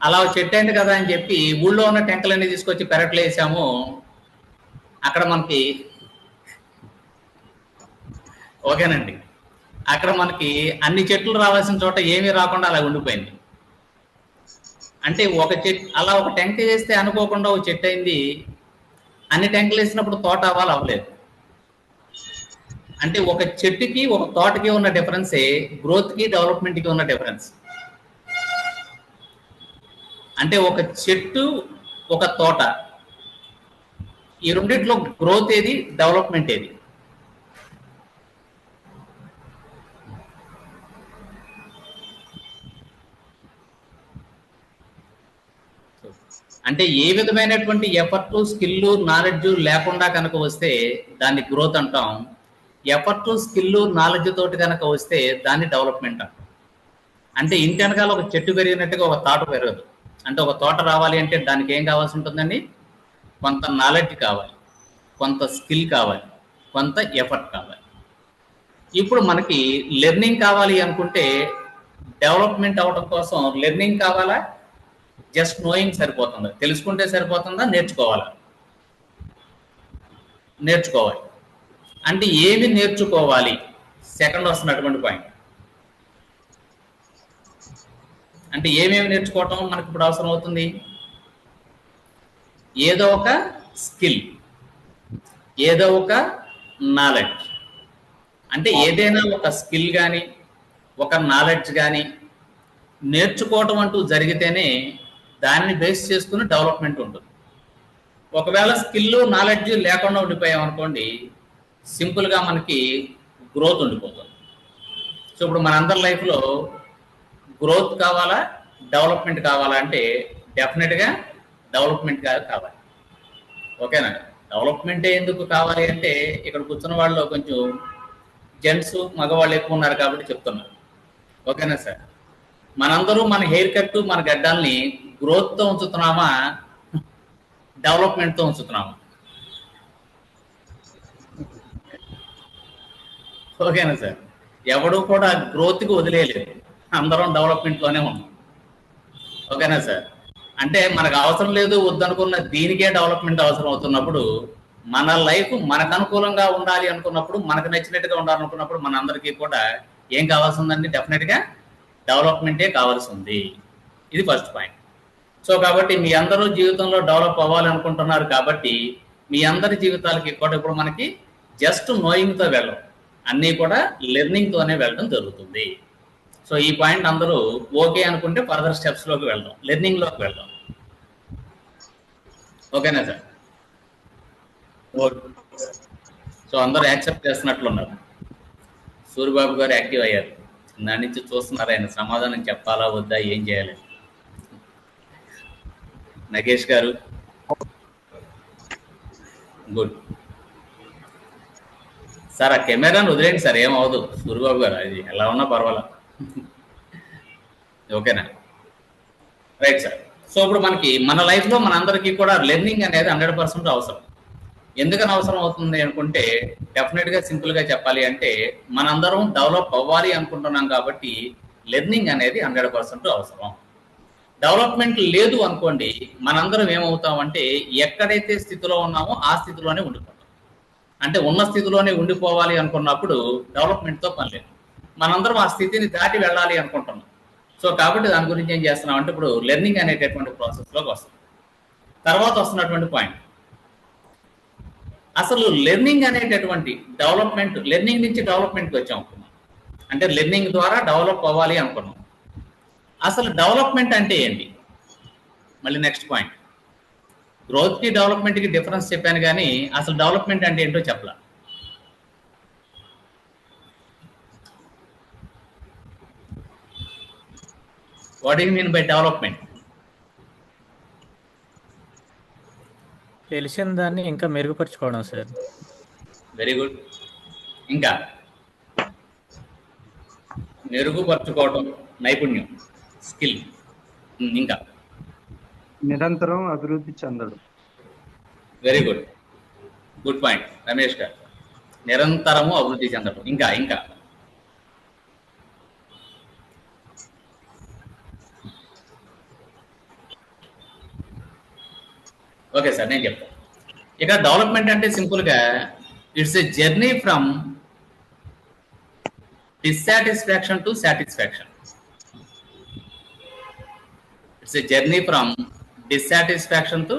అలా చెట్టు అయింది కదా అని చెప్పి ఊళ్ళో ఉన్న టెంకలన్నీ తీసుకొచ్చి పెరట్లో వేసాము, అక్కడ మనకి ఓకేనండి, అక్కడ మనకి అన్ని చెట్లు రావాల్సిన చోట ఏమీ రాకుండా అలా ఉండిపోయింది. అంటే ఒక చెట్టు అలా ఒక టెంక వేస్తే అనుకోకుండా ఒక చెట్టు అయింది, అన్ని టెంకలు వేసినప్పుడు తోట అవ్వలేదు. అంటే ఒక చెట్టుకి ఒక తోటకి ఉన్న డిఫరెన్సే గ్రోత్కి డెవలప్మెంట్కి ఉన్న డిఫరెన్స్. అంటే ఒక చెట్టు ఒక తోట, ఈ రెండిట్లో గ్రోత్ ఏది, డెవలప్మెంట్ ఏది? అంటే ఏ విధమైనటువంటి ఎఫర్ట్, స్కిల్, నాలెడ్జ్ లేకుండా కనుక వస్తే దాన్ని గ్రోత్ అంటాం. ఎఫర్ట్, స్కిల్, నాలెడ్జ్ తోటి కనుక వస్తే దాన్ని డెవలప్మెంట్ అంటాం. అంటే ఇంటి వెనకాల ఒక చెట్టు పెరిగినట్టుగా ఒక తోట పెరగదు. అంటే ఒక తోట రావాలి అంటే దానికి ఏం కావాల్సి ఉంటుందండి? కొంత నాలెడ్జ్ కావాలి, కొంత స్కిల్ కావాలి, కొంత ఎఫర్ట్ కావాలి. ఇప్పుడు మనకి లెర్నింగ్ కావాలి అనుకుంటే డెవలప్మెంట్ అవడం కోసం లెర్నింగ్ కావాలా? జస్ట్ నోయింగ్ సరిపోతుందా? తెలుసుకుంటే సరిపోతుందా? నేర్చుకోవాలా? నేర్చుకోవాలి. అంటే ఏమి నేర్చుకోవాలి? సెకండ్ వస్తున్నటువంటి పాయింట్. అంటే ఏమేమి నేర్చుకోవటం మనకి ఇప్పుడు అవసరం అవుతుంది? ఏదో ఒక స్కిల్, ఏదో ఒక నాలెడ్జ్. అంటే ఏదైనా ఒక స్కిల్ కానీ ఒక నాలెడ్జ్ కానీ నేర్చుకోవటం అంటూ జరిగితేనే దానిని బేస్ చేసుకుని డెవలప్మెంట్ ఉంటుంది. ఒకవేళ స్కిల్, నాలెడ్జ్ లేకుండా ఉండిపోయాం అనుకోండి, సింపుల్గా మనకి గ్రోత్ ఉండిపోతుంది. సో ఇప్పుడు మనందరి లైఫ్లో గ్రోత్ కావాలా, డెవలప్మెంట్ కావాలా అంటే డెఫినెట్గా డెవలప్మెంట్ కావాలి. ఓకేనా? డెవలప్మెంటే ఎందుకు కావాలి అంటే ఇక్కడ కూర్చున్న వాళ్ళు కొంచెం జెంట్స్, మగవాళ్ళు ఎక్కువ ఉన్నారు కాబట్టి చెప్తున్నారు. ఓకేనా సార్? మనందరూ మన హెయిర్ కట్, మన గడ్డాల్ని గ్రోత్తో ఉంచుతున్నామా, డెవలప్మెంట్తో ఉంచుతున్నామా? ఓకేనా సార్? ఎవడు కూడా గ్రోత్కి వదిలేయలేదు, అందరం డెవలప్మెంట్లోనే ఉన్నాం. ఓకేనా సార్? అంటే మనకు అవసరం లేదు వద్దనుకున్న దీనికే డెవలప్మెంట్ అవసరం అవుతున్నప్పుడు, మన లైఫ్ మనకు అనుకూలంగా ఉండాలి అనుకున్నప్పుడు, మనకు నచ్చినట్టుగా ఉండాలనుకున్నప్పుడు మనందరికీ కూడా ఏం కావాల్సి ఉందండి? డెఫినెట్గా డెవలప్మెంటే కావాల్సి ఉంది. ఇది ఫస్ట్ పాయింట్. సో కాబట్టి మీ అందరూ జీవితంలో డెవలప్ అవ్వాలనుకుంటున్నారు కాబట్టి మీ అందరి జీవితాలకి కూడా ఇప్పుడు మనకి జస్ట్ నోయింగ్తో వెళ్ళం, అన్నీ కూడా లెర్నింగ్తోనే వెళ్ళడం జరుగుతుంది. సో ఈ పాయింట్ అందరూ ఓకే అనుకుంటే ఫర్దర్ స్టెప్స్లోకి వెళ్దాం, లెర్నింగ్లోకి వెళ్దాం. ఓకేనా సార్? ఓకే. సో అందరూ యాక్సెప్ట్ చేస్తున్నట్లున్నారు. సూర్యబాబు గారు యాక్టివ్ అయ్యారు. దాని నుంచి చూస్తున్నారు ఆయన సమాధానం చెప్పాలా వద్దా, ఏం చేయాలి. నగేష్ గారు గుడ్ సార్. ఆ కెమెరాను వదిలేండి సార్, ఏమవదు. సూర్యబాబు గారు అది ఎలా ఉన్నా పర్వాలా. ఓకేనా? Right sir. సో ఇప్పుడు మనకి మన లైఫ్లో మనందరికీ కూడా లెర్నింగ్ అనేది 100% అవసరం. ఎందుకని అవసరం అవుతుంది అనుకుంటే డెఫినెట్గా సింపుల్గా చెప్పాలి అంటే మనందరం డెవలప్ అవ్వాలి అనుకుంటున్నాం కాబట్టి లెర్నింగ్ అనేది 100% అవసరం. డెవలప్మెంట్ లేదు అనుకోండి, మనందరం ఏమవుతామంటే ఎక్కడైతే స్థితిలో ఉన్నామో ఆ స్థితిలోనే ఉండిపోతాం. అంటే ఉన్న స్థితిలోనే ఉండిపోవాలి అనుకున్నప్పుడు డెవలప్మెంట్తో పని లేదు. మనందరం ఆ స్థితిని దాటి వెళ్ళాలి అనుకుంటున్నాం. సో కాబట్టి దాని గురించి ఏం చేస్తున్నాం అంటే ఇప్పుడు లెర్నింగ్ అనేటటువంటి ప్రాసెస్లోకి వస్తాం. తర్వాత వస్తున్నటువంటి పాయింట్, అసలు లెర్నింగ్ అనేటటువంటి డెవలప్మెంట్, లెర్నింగ్ నుంచి డెవలప్మెంట్కి వచ్చాం అనుకున్నాం. అంటే లెర్నింగ్ ద్వారా డెవలప్ అవ్వాలి అనుకున్నాం. అసలు డెవలప్మెంట్ అంటే ఏంటి? మళ్ళీ నెక్స్ట్ పాయింట్, గ్రోత్కి డెవలప్మెంట్కి డిఫరెన్స్ చెప్పాను కానీ అసలు డెవలప్మెంట్ అంటే ఏంటో చెప్పలా. What you mean by development? తెలిసిన దాన్ని ఇంకా మెరుగుపరుచుకోవడం సార్. Very good. ఇంకా మెరుగుపరుచుకోవడం, నైపుణ్యం, స్కిల్. ఇంకా నిరంతరం అభివృద్ధి చెందడం. Very good, good point Ramesh గారు. నిరంతరము అభివృద్ధి చెందడం. ఇంకా ఇంకా ఓకే సార్, నేను చెప్తాను. ఇక డెవలప్మెంట్ అంటే సింపుల్గా it's a journey from dissatisfaction to satisfaction. It's a journey from dissatisfaction to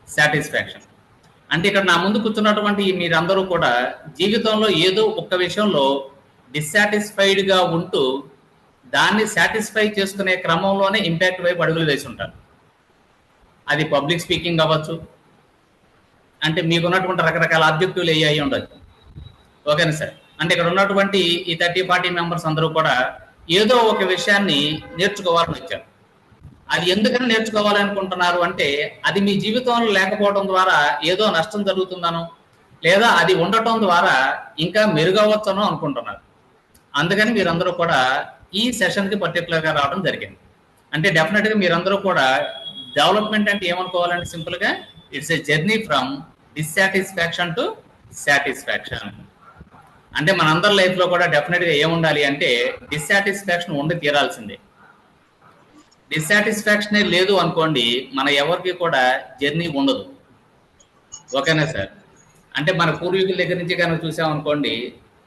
satisfaction. అంటే ఇక్కడ నా ముందు కూర్చున్నటువంటి మీరందరూ కూడా జీవితంలో ఏదో ఒక్క విషయంలో డిస్సాటిస్ఫైడ్గా ఉంటూ దాన్ని సాటిస్ఫై చేసుకునే క్రమంలోనే ఇంపాక్ట్ వైపు అడుగులు వేసి ఉంటారు. అది పబ్లిక్ స్పీకింగ్ అవ్వచ్చు, అంటే మీకున్నటువంటి రకరకాల ఆబ్జెక్టివ్లు అయ్యి ఉండొచ్చు. ఓకేనా సార్? అంటే ఇక్కడ ఉన్నటువంటి ఈ 30-40 మెంబర్స్ అందరూ కూడా ఏదో ఒక విషయాన్ని నేర్చుకోవాలని వచ్చారు. అది ఎందుకని నేర్చుకోవాలనుకుంటున్నారు అంటే అది మీ జీవితంలో లేకపోవడం ద్వారా ఏదో నష్టం జరుగుతుందనో లేదా అది ఉండటం ద్వారా ఇంకా మెరుగవచ్చనో అనుకుంటున్నారు. అందుకని మీరందరూ కూడా ఈ సెషన్కి పర్టికులర్గా రావడం జరిగింది. అంటే డెఫినెట్గా మీరందరూ కూడా డెవలప్మెంట్ అంటే ఏమనుకోవాలంటే సింపుల్గా it's a journey from dissatisfaction to satisfaction. అంటే మనందరి లైఫ్లో కూడా డెఫినెట్గా ఏముండాలి అంటే డిస్సాటిస్ఫాక్షన్ ఉండి తీరాల్సిందే. డిస్సాటిస్ఫాక్షనే లేదు అనుకోండి మన ఎవరికి కూడా జర్నీ ఉండదు. ఓకేనా సార్? అంటే మన పూర్వీకుల దగ్గర నుంచి కనుక చూసామనుకోండి,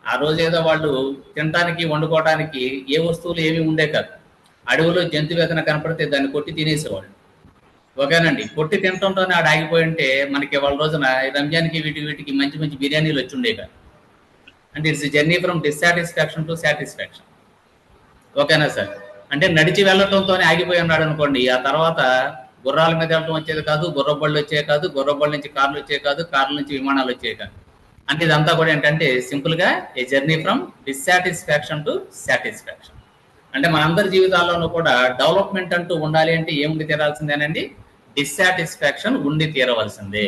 ఆ రోజు ఏదో వాళ్ళు తినడానికి వండుకోవడానికి ఏ వస్తువులు ఏమి ఉండే కాదు. అడవిలో జంతువు ఏదైనా కనపడితే దాన్ని కొట్టి తినేసేవాళ్ళు. ఓకేనండి? కొట్టి తినటంతోనే ఆడ ఆగిపోయి ఉంటే మనకి వాళ్ళ రోజున రంజాన్కి వీటికి మంచి మంచి బిర్యానీలు వచ్చి ఉండే కాదు. అంటే it's journey from dissatisfaction to satisfaction. ఓకేనా సార్? అంటే నడిచి వెళ్ళటంతోనే ఆగిపోయి ఉన్నాడు అనుకోండి, ఆ తర్వాత గుర్రాల మీద వెళ్ళటం వచ్చేది కాదు, గుర్రబళ్ళు వచ్చేవి కాదు, గుర్రబళ్ళ నుంచి కార్లు వచ్చేవి కాదు, కార్ల నుంచి విమానాలు వచ్చేవి కాదు. అంటే ఇదంతా కూడా ఏంటంటే సింపుల్గా ఏ journey from dissatisfaction to satisfaction. అంటే మనందరి జీవితాల్లోనూ కూడా డెవలప్మెంట్ అంటూ ఉండాలి అంటే ఏముండి తీరాల్సిందేనండి? డిస్సాటిస్ఫాక్షన్ ఉండి తీరవలసిందే.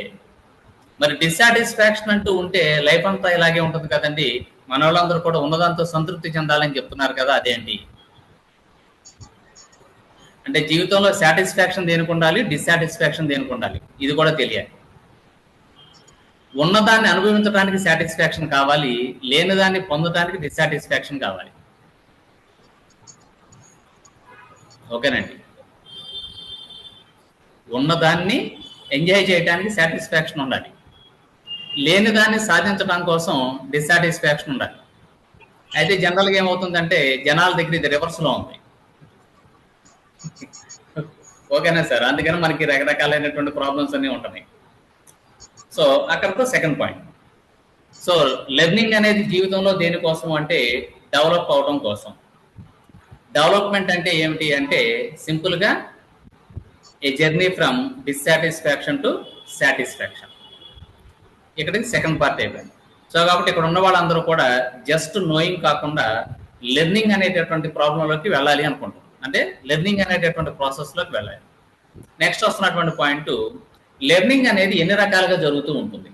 మరి డిస్సాటిస్ఫాక్షన్ అంటూ ఉంటే లైఫ్ అంతా ఇలాగే ఉంటుంది కదండి. మన వాళ్ళందరూ కూడా ఉన్నదాంతో సంతృప్తి చెందాలని చెప్తున్నారు కదా, అదేంటి అంటే జీవితంలో సాటిస్ఫాక్షన్ దేనికి ఉండాలి, డిస్సాటిస్ఫాక్షన్ దేనికి ఉండాలి, ఇది కూడా తెలియాలి. ఉన్నదాన్ని అనుభవించడానికి సాటిస్ఫాక్షన్ కావాలి, లేనిదాన్ని పొందడానికి డిస్సాటిస్ఫాక్షన్ కావాలి. ఓకేనండి? ఉన్నదాన్ని ఎంజాయ్ చేయడానికి సాటిస్ఫాక్షన్ ఉండాలి, లేనిదాన్ని సాధించడం కోసం డిస్సాటిస్ఫాక్షన్ ఉండాలి. అయితే జనరల్గా ఏమవుతుందంటే జనాల దగ్గర ఇది రివర్స్లో ఉంది. ఓకేనా సార్? అందుకని మనకి రకరకాలైనటువంటి ప్రాబ్లమ్స్ అన్నీ ఉంటున్నాయి. సో అక్కడతో సెకండ్ పాయింట్. సో లెర్నింగ్ అనేది జీవితంలో దేనికోసం అంటే డెవలప్ అవడం కోసం. డెవలప్మెంట్ అంటే ఏమిటి అంటే సింపుల్గా ఏ journey from dissatisfaction to satisfaction. ఇక్కడికి సెకండ్ పార్ట్ అయిపోయింది. సో కాబట్టి ఇక్కడ ఉన్న వాళ్ళందరూ కూడా జస్ట్ నోయింగ్ కాకుండా లెర్నింగ్ అనేటటువంటి ప్రాబ్లంలోకి వెళ్ళాలి అనుకుంటున్నాం. అంటే లెర్నింగ్ అనేటటువంటి ప్రాసెస్లోకి వెళ్ళాలి. నెక్స్ట్ వస్తున్నటువంటి పాయింట్, లెర్నింగ్ అనేది ఎన్ని రకాలుగా జరుగుతూ ఉంటుంది.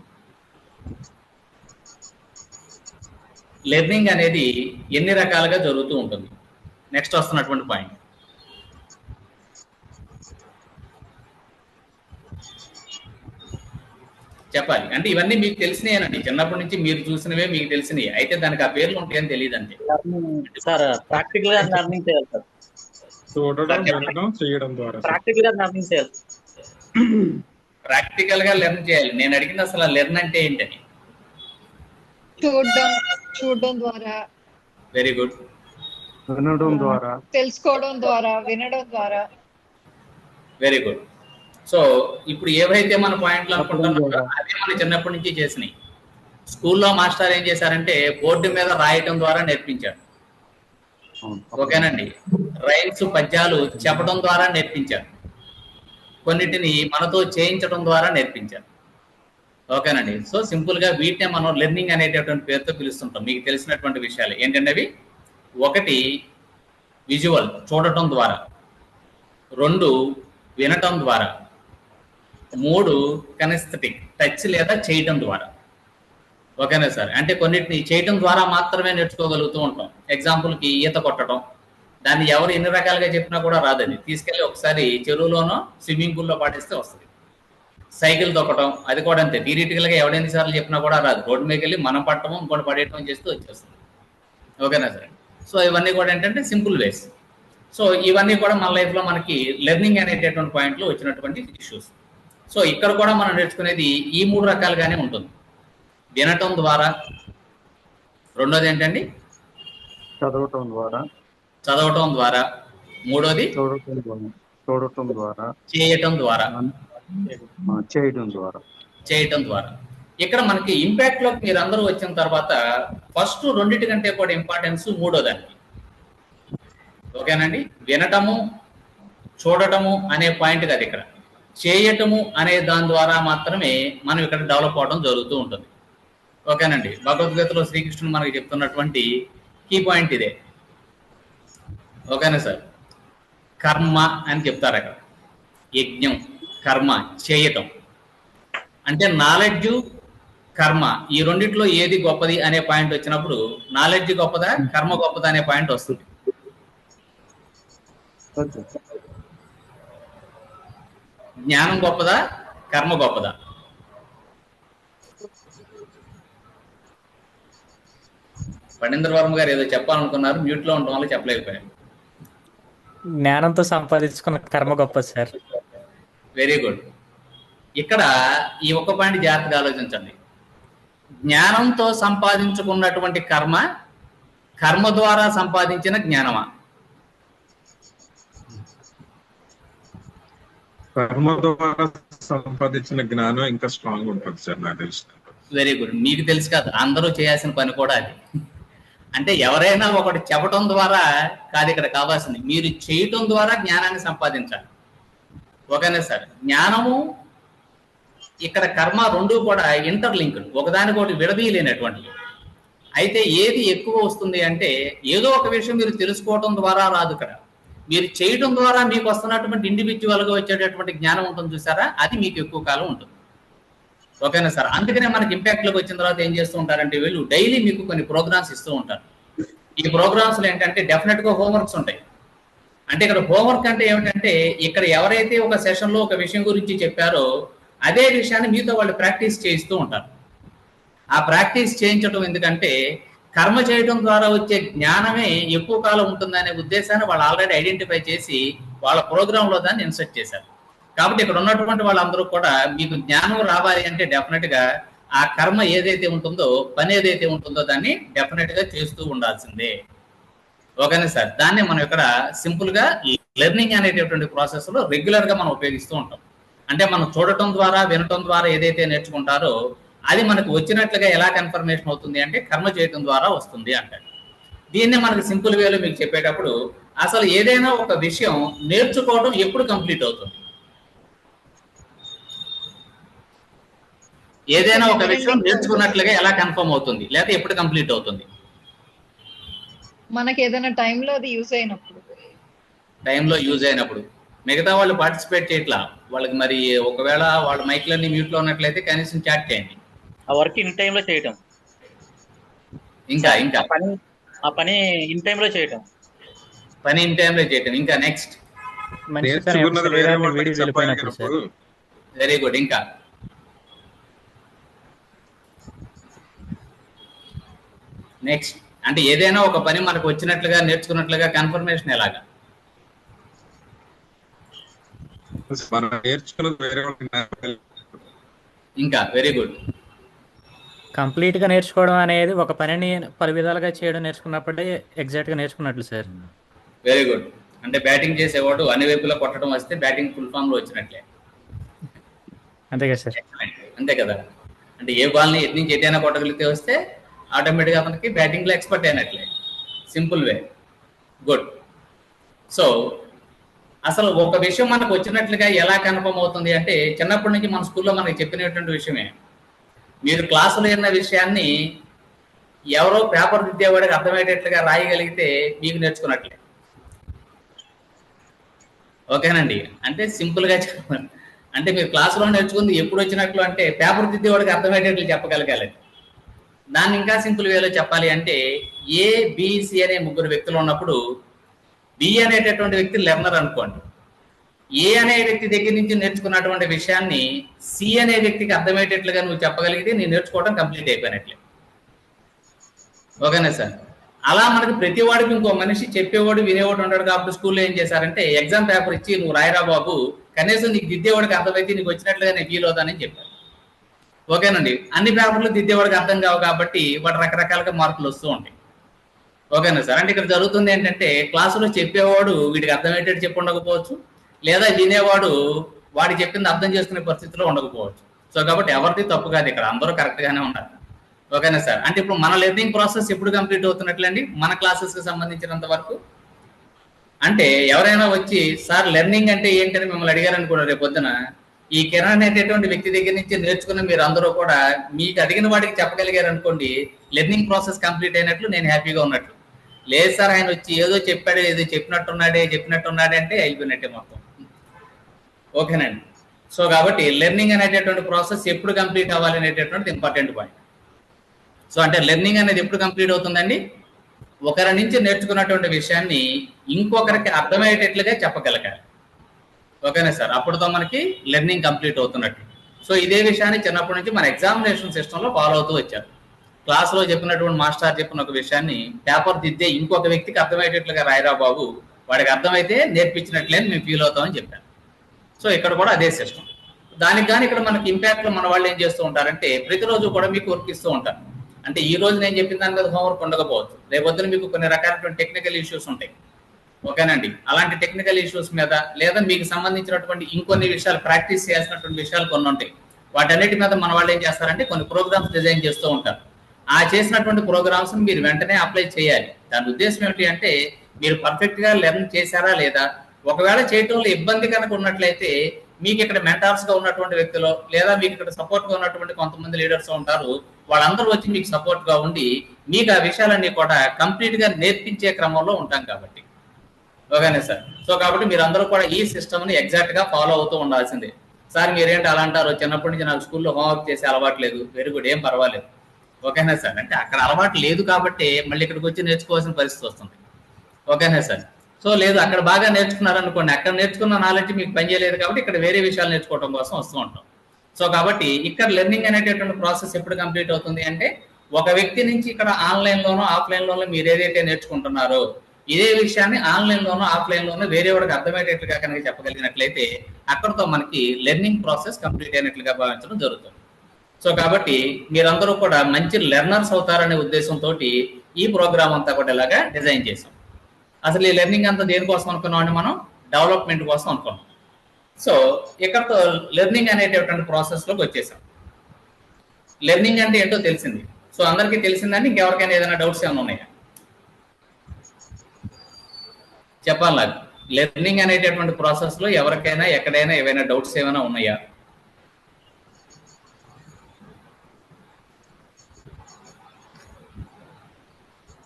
లెర్నింగ్ అనేది ఎన్ని రకాలుగా జరుగుతూ ఉంటుంది. నెక్స్ట్ వస్తున్నటువంటి పాయింట్. చెప్పాలి అంటే ఇవన్నీ మీకు తెలిసినాయేనండి, చిన్నప్పటి నుంచి మీరు చూసినవే మీకు తెలిసినవి. అయితే దానికి ఆ పేర్లు ఉంటాయని తెలియదు అంతే సార్. ప్రాక్టికల్ గా లెర్నింగ్ చేయాలి సార్. చూడడం, వినడం, చేయడం ద్వారా ప్రాక్టికల్ గా లెర్నింగ్ చేయాలి. ప్రాక్టికల్ గా లెర్న్ చేయాలి. నేను అడిగింది అసలు లెర్న్ అంటే ఏంటని. చూడడం ద్వారా, వెరీ గుడ్, వినడం ద్వారా, తెలుసుకోవడం ద్వారా, వినడం ద్వారా. Very good. సో ఇప్పుడు ఏవైతే మన పాయింట్లు అనుకుంటున్నారో అదే మనం చిన్నప్పటి నుంచి చేసినాయి. స్కూల్లో మాస్టర్ ఏం చేశారంటే బోర్డు మీద రాయటం ద్వారా నేర్పించారు. ఓకేనండి? రైమ్స్, పద్యాలు చెప్పడం ద్వారా నేర్పించారు. కొన్నిటిని మనతో చేయించడం ద్వారా నేర్పించారు. ఓకేనండి? సో సింపుల్ గా వీటినే మనం లెర్నింగ్ అనేటటువంటి పేరుతో పిలుస్తుంటాం. మీకు తెలిసినటువంటి విషయాలు ఏంటంటే అవి, ఒకటి విజువల్ చూడటం ద్వారా, 2 వినటం ద్వారా, 3 కనెస్థెటిక్ టచ్ లేదా చేయటం ద్వారా. ఓకేనా సార్? అంటే కొన్నిటిని చేయటం ద్వారా మాత్రమే నేర్చుకోగలుగుతూ ఉంటాం. ఎగ్జాంపుల్కి ఈత కొట్టడం, దాన్ని ఎవరు ఎన్ని రకాలుగా చెప్పినా కూడా రాదని, తీసుకెళ్ళి ఒకసారి చెరువులోనో స్విమ్మింగ్ పూల్లో పాటిస్తే వస్తుంది. సైకిల్ తొక్కడం, అది కూడా అంతే, థియరిటికల్గా ఎవడెన్నిసార్లు చెప్పినా కూడా రాదు. రోడ్డు మీదకి వెళ్ళి మనం పట్టడం, ఇంకోటి పడేయటం చేస్తూ వచ్చేస్తుంది. ఓకేనా సార్? సో ఇవన్నీ కూడా ఏంటంటే సింపుల్ వేస్. సో ఇవన్నీ కూడా మన లైఫ్లో మనకి లెర్నింగ్ అనేటటువంటి పాయింట్లో వచ్చినటువంటి ఇష్యూస్. సో ఇక్కడ కూడా మనం నేర్చుకునేది ఈ 3 రకాలుగానే ఉంటుంది. వినటం ద్వారా, రెండోది ఏంటండి చదవటం ద్వారా, మూడోది చూడటం ద్వారా, చేయటం ద్వారా. ఇక్కడ మనకి ఇంపాక్ట్ లోకి మీరు అందరూ వచ్చిన తర్వాత ఫస్ట్ రెండింటికంటే కూడా ఇంపార్టెన్స్ మూడోదానికి. ఓకేనండి? వినటము, చూడటము అనే పాయింట్ కాదు, ఇక్కడ చేయటము అనే దాని ద్వారా మాత్రమే మనం ఇక్కడ డెవలప్ అవడం జరుగుతూ ఉంటుంది. ఓకేనండి? భగవద్గీతలో శ్రీకృష్ణుడు మనకి చెప్తున్నటువంటి కీ పాయింట్ ఇదే. ఓకేనా సార్? కర్మ అని చెప్తారు అక్కడ. యజ్ఞం, కర్మ, చేయటం. అంటే నాలెడ్జ్, కర్మ ఈ రెండిట్లో ఏది గొప్పది అనే పాయింట్ వచ్చినప్పుడు నాలెడ్జ్ గొప్పదా, కర్మ గొప్పదా అనే పాయింట్ వస్తుంది. జ్ఞానం గొప్పదా, కర్మ గొప్పదా? పణీంద్ర వర్మ గారు ఏదో చెప్పాలనుకున్నారు, మ్యూట్ లో ఉండడం వల్ల చెప్పలేకపోయారు. జ్ఞానంతో సంపాదించుకున్న కర్మ గొప్ప సార్. Very good. ఇక్కడ ఈ ఒక్క పాయింట్ జాగ్రత్తగా ఆలోచించండి. జ్ఞానంతో సంపాదించుకున్నటువంటి కర్మ, కర్మ ద్వారా సంపాదించిన జ్ఞానమా? కర్మ ద్వారా సంపాదించిన జ్ఞానం ఇంకా స్ట్రాంగ్ ఉంటుంది సార్ నాకు తెలుసు. Very good. మీకు తెలుసు కదా, అందరూ చేయాల్సిన పని కూడా అది. అంటే ఎవరైనా ఒకటి చెప్పటం ద్వారా కాదు ఇక్కడ కావాల్సింది, మీరు చేయటం ద్వారా జ్ఞానాన్ని సంపాదించాలి. ఓకేనా సార్? జ్ఞానము, ఇక్కడ కర్మ రెండు కూడా ఇంటర్లింక్డ్, ఒకదానికొకటి విడదీయలేనటువంటివి. అయితే ఏది ఎక్కువ వస్తుంది అంటే ఏదో ఒక విషయం మీరు తెలుసుకోవటం ద్వారా రాదు, ఇక్కడ మీరు చేయటం ద్వారా మీకు వస్తున్నటువంటి ఇండివిజువల్గా వచ్చేటటువంటి జ్ఞానం ఉంటుంది చూసారా, అది మీకు ఎక్కువ కాలం ఉంటుంది. ఓకేనా సార్? అందుకనే మనకి ఇంపాక్ట్లోకి వచ్చిన తర్వాత ఏం చేస్తూ ఉంటారంటే వీళ్ళు డైలీ మీకు కొన్ని ప్రోగ్రామ్స్ ఇస్తూ ఉంటారు. ఈ ప్రోగ్రామ్స్లో ఏంటంటే డెఫినెట్గా హోంవర్క్స్ ఉంటాయి. అంటే ఇక్కడ హోంవర్క్ అంటే ఏమిటంటే ఇక్కడ ఎవరైతే ఒక సెషన్లో ఒక విషయం గురించి చెప్పారో అదే విషయాన్ని మీతో వాళ్ళు ప్రాక్టీస్ చేయిస్తూ ఉంటారు. ఆ ప్రాక్టీస్ చేయించడం ఎందుకంటే కర్మ చేయడం ద్వారా వచ్చే జ్ఞానమే ఎక్కువ కాలం ఉంటుందనే ఉద్దేశాన్ని వాళ్ళు ఆల్రెడీ ఐడెంటిఫై చేసి వాళ్ళ ప్రోగ్రాంలో దాన్ని ఇన్సర్ట్ చేశారు. కాబట్టి ఇక్కడ ఉన్నటువంటి వాళ్ళందరూ కూడా మీకు జ్ఞానం రావాలి అంటే డెఫినెట్గా ఆ కర్మ ఏదైతే ఉంటుందో, పని ఏదైతే ఉంటుందో దాన్ని డెఫినెట్గా చేస్తూ ఉండాల్సిందే. ఓకేనా సార్? దాన్ని మనం ఇక్కడ సింపుల్గా లెర్నింగ్ అనేటటువంటి ప్రాసెస్లో రెగ్యులర్గా మనం ఉపయోగిస్తూ ఉంటాం. అంటే మనం చూడటం ద్వారా, వినటం ద్వారా ఏదైతే నేర్చుకుంటారో అది మనకు వచ్చినట్లుగా ఎలా కన్ఫర్మేషన్ అవుతుంది అంటే కర్మ చేయటం ద్వారా వస్తుంది అంటారు. దీన్నే మనకు సింపుల్ వేలో మీకు చెప్పేటప్పుడు అసలు ఏదైనా ఒక విషయం నేర్చుకోవడం ఎప్పుడు కంప్లీట్ అవుతుంది? ఏదైనా ఒక విషయం నేర్చుకున్నట్లుగా ఎలా కన్ఫర్మ్ అవుతుంది, లేకపోతే ఎప్పుడు కంప్లీట్ అవుతుంది? మనకి ఏదైనా టైంలో అది యూజ్ అయినప్పుడు. టైంలో యూజ్ అయినప్పుడు. మిగతా వాళ్ళు పార్టిసిపేట్ చేయట్లా, వాళ్ళకి మరి ఒకవేళ వాళ్ళ మైక్లన్నీ మ్యూట్లో ఉన్నట్లయితే కనీసం చాట్ చేయండి. ఆ వర్క్ ఇన్ టైంలో చేయటం, ఇంకా ఆ పని ఇన్ టైంలో చేయటం, పని ఇన్ టైంలో చేయటం. ఇంకా నెక్స్ట్. Very good. ఇంకా నెక్స్ట్ అంటే ఏదైనా ఒక పని మనకు వచ్చినట్లుగా నేర్చుకున్నట్లుగా కన్ఫర్మేషన్ ఎలాగా? ఇంకా వెరీ గుడ్. కంప్లీట్ గా నేర్చుకోవడం అనేది ఒక పనిని పలు విధాలుగా చేయడం నేర్చుకున్నప్పుడే ఎగ్జాక్ట్ గా నేర్చుకున్నట్లు సార్. Very good. అంటే బ్యాటింగ్ చేసేవాడు అన్ని వైపులా కొట్టడం వస్తే బ్యాటింగ్ ఫుల్ ఫామ్ లో వచ్చినట్లే. అంతే కదా సార్? అంతే కదా. అంటే ఏ బాల్ని ఎటు నుంచి ఎటైనా కొట్టగలిగితే వస్తే ఆటోమేటిక్గా అతనికి బ్యాటింగ్లో ఎక్స్పర్ట్ అయినట్లే. Simple way. గుడ్. సో అసలు ఒక విషయం మనకు వచ్చినట్లుగా ఎలా కన్ఫర్మ్ అవుతుంది అంటే చిన్నప్పటి నుంచి మన స్కూల్లో మనకి చెప్పినటువంటి విషయమే. మీరు క్లాసులో విన్న విషయాన్ని ఎవరో పేపర్ దిద్దేవాడికి అర్థమయ్యేటట్లుగా రాయగలిగితే మీకు నేర్చుకున్నట్లే. ఓకేనండి? అంటే సింపుల్గా చెప్పాలి అంటే మీరు క్లాసులో నేర్చుకుంది ఎప్పుడు వచ్చినట్లు అంటే పేపర్ దిద్దేవాడికి అర్థమయ్యేటట్లు చెప్పగలగాలి. దాన్ని ఇంకా సింపుల్ వేలో చెప్పాలి అంటే ఏ, బి, సి అనే ముగ్గురు వ్యక్తులు ఉన్నప్పుడు బి అనేటటువంటి వ్యక్తి లెర్నర్ అనుకోండి. ఏ అనే వ్యక్తి దగ్గర నుంచి నేర్చుకున్నటువంటి విషయాన్ని సి అనే వ్యక్తికి అర్థమయ్యేటట్లుగా నువ్వు చెప్పగలిగితే నీ నేర్చుకోవడం కంప్లీట్ అయిపోయినట్లే. ఓకేనా సార్? అలా మనకి ప్రతి వాడికి ఇంకో మనిషి చెప్పేవాడు వినేవాడు ఉంటాడు. కాబట్టి స్కూల్లో ఏం చేశారంటే ఎగ్జామ్ పేపర్ ఇచ్చి నువ్వు రాయరా బాబు, కనీసం నీకు దిద్దేవాడికి అర్థమైతే నీకు వచ్చినట్లుగా నేను ఫీల్ అవుతానని చెప్పాను. ఓకేనండి? అన్ని పేపర్లు దిద్దేవాడికి అర్థం కావు కాబట్టి వాటి రకరకాలుగా మార్కులు వస్తూ ఉంటాయి. ఓకేనా సార్? అంటే ఇక్కడ జరుగుతుంది ఏంటంటే క్లాసులో చెప్పేవాడు వీడికి అర్థమయ్యేటట్టు చెప్పి ఉండకపోవచ్చు, లేదా వినేవాడు వాడి చెప్పింది అర్థం చేసుకునే పరిస్థితిలో ఉండకపోవచ్చు. సో కాబట్టి ఎవరిది తప్పు కాదు, ఇక్కడ అందరూ కరెక్ట్గానే ఉన్నారు. ఓకేనా సార్? అంటే ఇప్పుడు మన లెర్నింగ్ ప్రాసెస్ ఎప్పుడు కంప్లీట్ అవుతున్నట్లండి మన క్లాసెస్కి సంబంధించినంత వరకు? అంటే ఎవరైనా వచ్చి సార్ లెర్నింగ్ అంటే ఏంటని మిమ్మల్ని అడిగారనుకోండి రేపు పొద్దున, ఈ కిరణ్ అనేటటువంటి వ్యక్తి దగ్గర నుంచి నేర్చుకున్న మీరు అందరూ కూడా మీకు అడిగిన వాడికి చెప్పగలిగారు అనుకోండి, లెర్నింగ్ ప్రాసెస్ కంప్లీట్ అయినట్లు, నేను హ్యాపీగా ఉన్నట్లు. లేదు సార్ ఆయన వచ్చి ఏదో చెప్పాడు, ఏదో చెప్పినట్టున్నాడే అంటే అయిపోయినట్టే మొత్తం. ఓకేనండి. సో కాబట్టి లెర్నింగ్ అనేటటువంటి ప్రాసెస్ ఎప్పుడు కంప్లీట్ అవ్వాలి అనేటటువంటి ఇంపార్టెంట్ పాయింట్. సో అంటే లెర్నింగ్ అనేది ఎప్పుడు కంప్లీట్ అవుతుందండి? ఒకరి నుంచి నేర్చుకున్నటువంటి విషయాన్ని ఇంకొకరికి అర్థమయ్యేటట్లుగా చెప్పగలగాలి. ఓకేనా సార్? అప్పుడుతో మనకి లెర్నింగ్ కంప్లీట్ అవుతున్నట్టు. సో ఇదే విషయాన్ని చిన్నప్పటి నుంచి మన ఎగ్జామినేషన్ సిస్టంలో ఫాలో అవుతూ వచ్చారు. క్లాస్లో చెప్పినటువంటి మాస్టర్ చెప్పిన ఒక విషయాన్ని పేపర్ దిద్దే ఇంకొక వ్యక్తికి అర్థమయ్యేటట్లుగా రాయరా బాబు, వాడికి అర్థమైతే నేర్పించినట్లే మేము ఫీల్ అవుతామని చెప్పాను. సో ఇక్కడ కూడా అదే సిస్టమ్. దానికి కానీ ఇక్కడ మనకి ఇంపాక్ట్లో మన వాళ్ళు ఏం చేస్తూ ఉంటారంటే ప్రతిరోజు కూడా మీకు వర్క్ ఇస్తూ ఉంటారు. అంటే ఈ రోజు నేను చెప్పిన దాని మీద హోంవర్క్ ఉండకపోవచ్చు, రేపొద్దున మీకు కొన్ని రకాలైనటువంటి టెక్నికల్ ఇష్యూస్ ఉంటాయి. ఓకేనండి. అలాంటి టెక్నికల్ ఇష్యూస్ మీద లేదా మీకు సంబంధించినటువంటి ఇంకొన్ని విషయాలు ప్రాక్టీస్ చేయాల్సినటువంటి విషయాలు కొన్ని ఉంటాయి. వాటన్నిటి మీద మన వాళ్ళు ఏం చేస్తారంటే కొన్ని ప్రోగ్రామ్స్ డిజైన్ చేస్తూ ఉంటారు. ఆ చేసినటువంటి ప్రోగ్రామ్స్ మీరు వెంటనే అప్లై చేయాలి. దాని ఉద్దేశం ఏమిటి అంటే మీరు పర్ఫెక్ట్ గా లెర్న్ చేశారా లేదా, ఒకవేళ చేయటంలో ఇబ్బంది కనుక ఉన్నట్లయితే మీకు ఇక్కడ మెంటార్స్ గా ఉన్నటువంటి వ్యక్తులు లేదా మీకు ఇక్కడ సపోర్ట్ గా ఉన్నటువంటి కొంతమంది లీడర్స్ ఉంటారు, వాళ్ళందరూ వచ్చి మీకు సపోర్ట్ గా ఉండి మీకు ఆ విషయాలన్నీ కూడా కంప్లీట్ గా నేర్పించే క్రమంలో ఉంటాం కాబట్టి. ఓకేనా సార్? సో కాబట్టి మీరందరూ కూడా ఈ సిస్టమ్ ని ఎగ్జాక్ట్ గా ఫాలో అవుతూ ఉండాల్సిందే. సార్ మీరేంటి అలా అంటారు, చిన్నప్పటి నుంచి నాకు స్కూల్లో హోంవర్క్ చేసే అలవాటు లేదు. వెరీ గుడ్, ఏం పర్వాలేదు. ఓకేనా సార్? అంటే అక్కడ అలవాటు లేదు కాబట్టి మళ్ళీ ఇక్కడికి వచ్చి నేర్చుకోవాల్సిన పరిస్థితి వస్తుంది. ఓకేనా సార్? సో లేదు, అక్కడ బాగా నేర్చుకున్నారనుకోండి, అక్కడ నేర్చుకున్న నాలెడ్జ్ మీకు పనిచేయలేదు కాబట్టి ఇక్కడ వేరే విషయాలు నేర్చుకోవడం కోసం వస్తూ ఉంటాం. సో కాబట్టి ఇక్కడ లెర్నింగ్ అనేటటువంటి ప్రాసెస్ ఎప్పుడు కంప్లీట్ అవుతుంది అంటే ఒక వ్యక్తి నుంచి ఇక్కడ ఆన్లైన్లోనో ఆఫ్లైన్లోనో మీరు ఏదైతే నేర్చుకుంటున్నారో ఇదే విషయాన్ని ఆన్లైన్లోనో ఆఫ్లైన్లోనో వేరే వాడికి అర్థమయ్యేటట్లుగా కనుక చెప్పగలిగినట్లయితే అక్కడతో మనకి లెర్నింగ్ ప్రాసెస్ కంప్లీట్ అయినట్లుగా భావించడం జరుగుతుంది. సో కాబట్టి మీరందరూ కూడా మంచి లెర్నర్స్ అవుతారనే ఉద్దేశంతో ఈ ప్రోగ్రామ్ అంతా కూడా ఇలాగా డిజైన్ చేసాం. అసలు ఈ లెర్నింగ్ అంతా దేనికోసం అనుకున్నామండి? మనం డెవలప్మెంట్ కోసం అనుకున్నాం. సో ఇక్కడతో లెర్నింగ్ అనేటటువంటి ప్రాసెస్లోకి వచ్చేసాం. లెర్నింగ్ అంటే ఏంటో తెలిసింది. సో అందరికీ తెలిసిందండి. ఇంకెవరికైనా ఏదైనా డౌట్స్ ఏమైనా ఉన్నాయా చెప్పాలి నాకు. లెర్నింగ్ అనేటటువంటి ప్రాసెస్లో ఎవరికైనా ఎక్కడైనా ఏవైనా డౌట్స్ ఏమైనా ఉన్నాయా?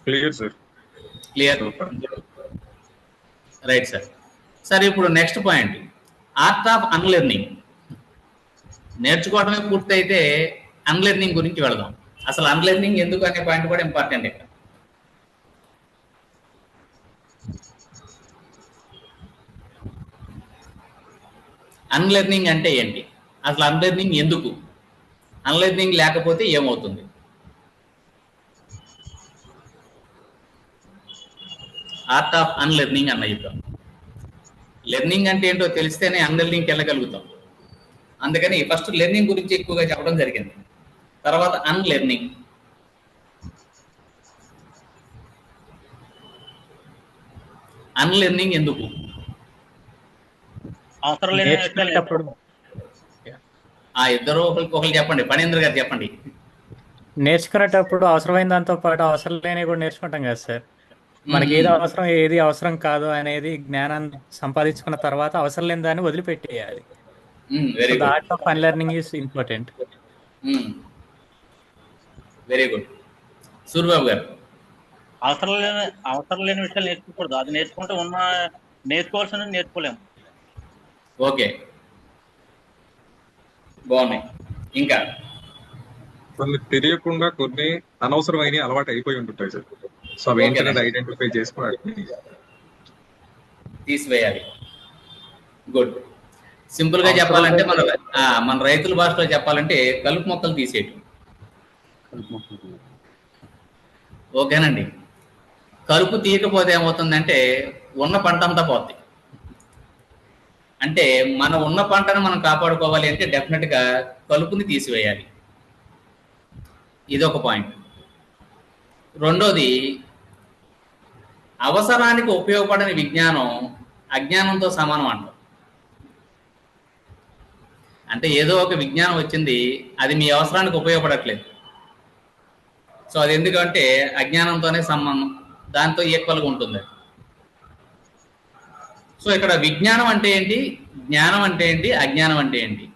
Clear sir. Clear, right sir. Sir ఇప్పుడు next point, art of unlearning. నేర్చుకోవడమే పూర్తయితే అన్లెర్నింగ్ గురించి వెళదాం. అసలు అన్లెర్నింగ్ ఎందుకు అనే పాయింట్ కూడా ఇంపార్టెంట్. ఇక్కడ అన్లెర్నింగ్ అంటే ఏంటి, అసలు అన్లెర్నింగ్ ఎందుకు, అన్లెర్నింగ్ లేకపోతే ఏమవుతుంది? ఆర్ట్ ఆఫ్ అన్లెర్నింగ్ అన్న చెప్తాం. లెర్నింగ్ అంటే ఏంటో తెలిస్తేనే అన్లెర్నింగ్కి వెళ్ళగలుగుతాం. అందుకని ఫస్ట్ లెర్నింగ్ గురించి ఎక్కువగా చెప్పడం జరిగింది. తర్వాత అన్లెర్నింగ్. అన్లెర్నింగ్ ఎందుకు? అవసరం లేని ఇద్దరు ఒకరికి చెప్పండి. ఫణీంద్ర గారు చెప్పండి. నేర్చుకునేటప్పుడు అవసరమైన దాంతో పాటు అవసరం లేనివి కూడా నేర్చుకుంటాం కదా సార్. మనకి ఏది అవసరం ఏది అవసరం కాదు అనేది జ్ఞానాన్ని సంపాదించుకున్న తర్వాత అవసరం లేని దాన్ని వదిలిపెట్టేయాలి. Art of unlearning is important. Very good. Suryababu garu. అవసరం లేని విషయాలు నేర్చుకోకూడదు. అది నేర్చుకుంటే నేర్చుకోవాల్సిన నేర్చుకోలేము. ఓకే, బాగున్నాయి. ఇంకా కొన్ని తెలియకుండా కొన్ని అనవసరమైన అలవాటు అయిపోయి ఉంటుంటాయి సార్. సో అవి ఏంటనేది ఐడెంటిఫై చేసుకోవాలి, తీసివేయాలి. గుడ్. సింపుల్ గా చెప్పాలంటే మన రైతుల భాషలో చెప్పాలంటే కలుపు మొక్కలు తీసేయటం. ఓకేనండి. కలుపు తీయకపోతే ఏమవుతుందంటే ఉన్న పంట అంతా పోతుంది. అంటే మన ఉన్న పంటను మనం కాపాడుకోవాలి అంటే డెఫినెట్ గా కలుపుని తీసివేయాలి. ఇది ఒక పాయింట్. రెండోది, అవసరానికి ఉపయోగపడని విజ్ఞానం అజ్ఞానంతో సమానం అంటాం. అంటే ఏదో ఒక విజ్ఞానం వచ్చింది, అది మీ అవసరానికి ఉపయోగపడట్లేదు. సో అది ఎందుకంటే అజ్ఞానంతోనే సంబంధం, దాంతో ఈక్వల్గా ఉంటుంది. సో ఇక్కడ విజ్ఞానం అంటే ఏంటి, జ్ఞానం అంటే ఏంటి, అజ్ఞానం అంటే ఏంటి?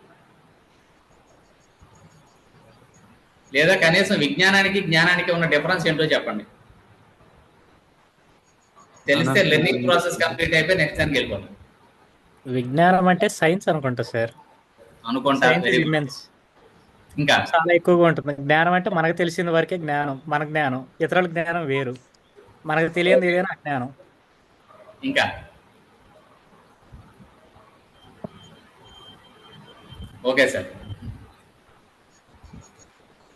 లేదా కనీసం విజ్ఞానానికి జ్ఞానానికి ఉన్న డిఫరెన్స్ ఏంటో చెప్పండి. తెలిస్తే లెర్నింగ్ ప్రాసెస్ కంప్లీట్ అయిపోయి నెక్స్ట్ దానికి వెళ్ళిపోతాం. విజ్ఞానం అంటే సైన్స్ అనుకుంటా సార్. అనుకుంటా. Science Very good. ఇమ్మెన్స్ ఇంకా చాలా ఎక్కువగా ఉంటుంది. జ్ఞానం అంటే మనకు తెలిసిన వరకే జ్ఞానం, మన జ్ఞానం. ఇతరుల జ్ఞానం వేరు, మనకు తెలియదు ఏదైనా అజ్ఞానం. ఇంకా ఓకే సార్.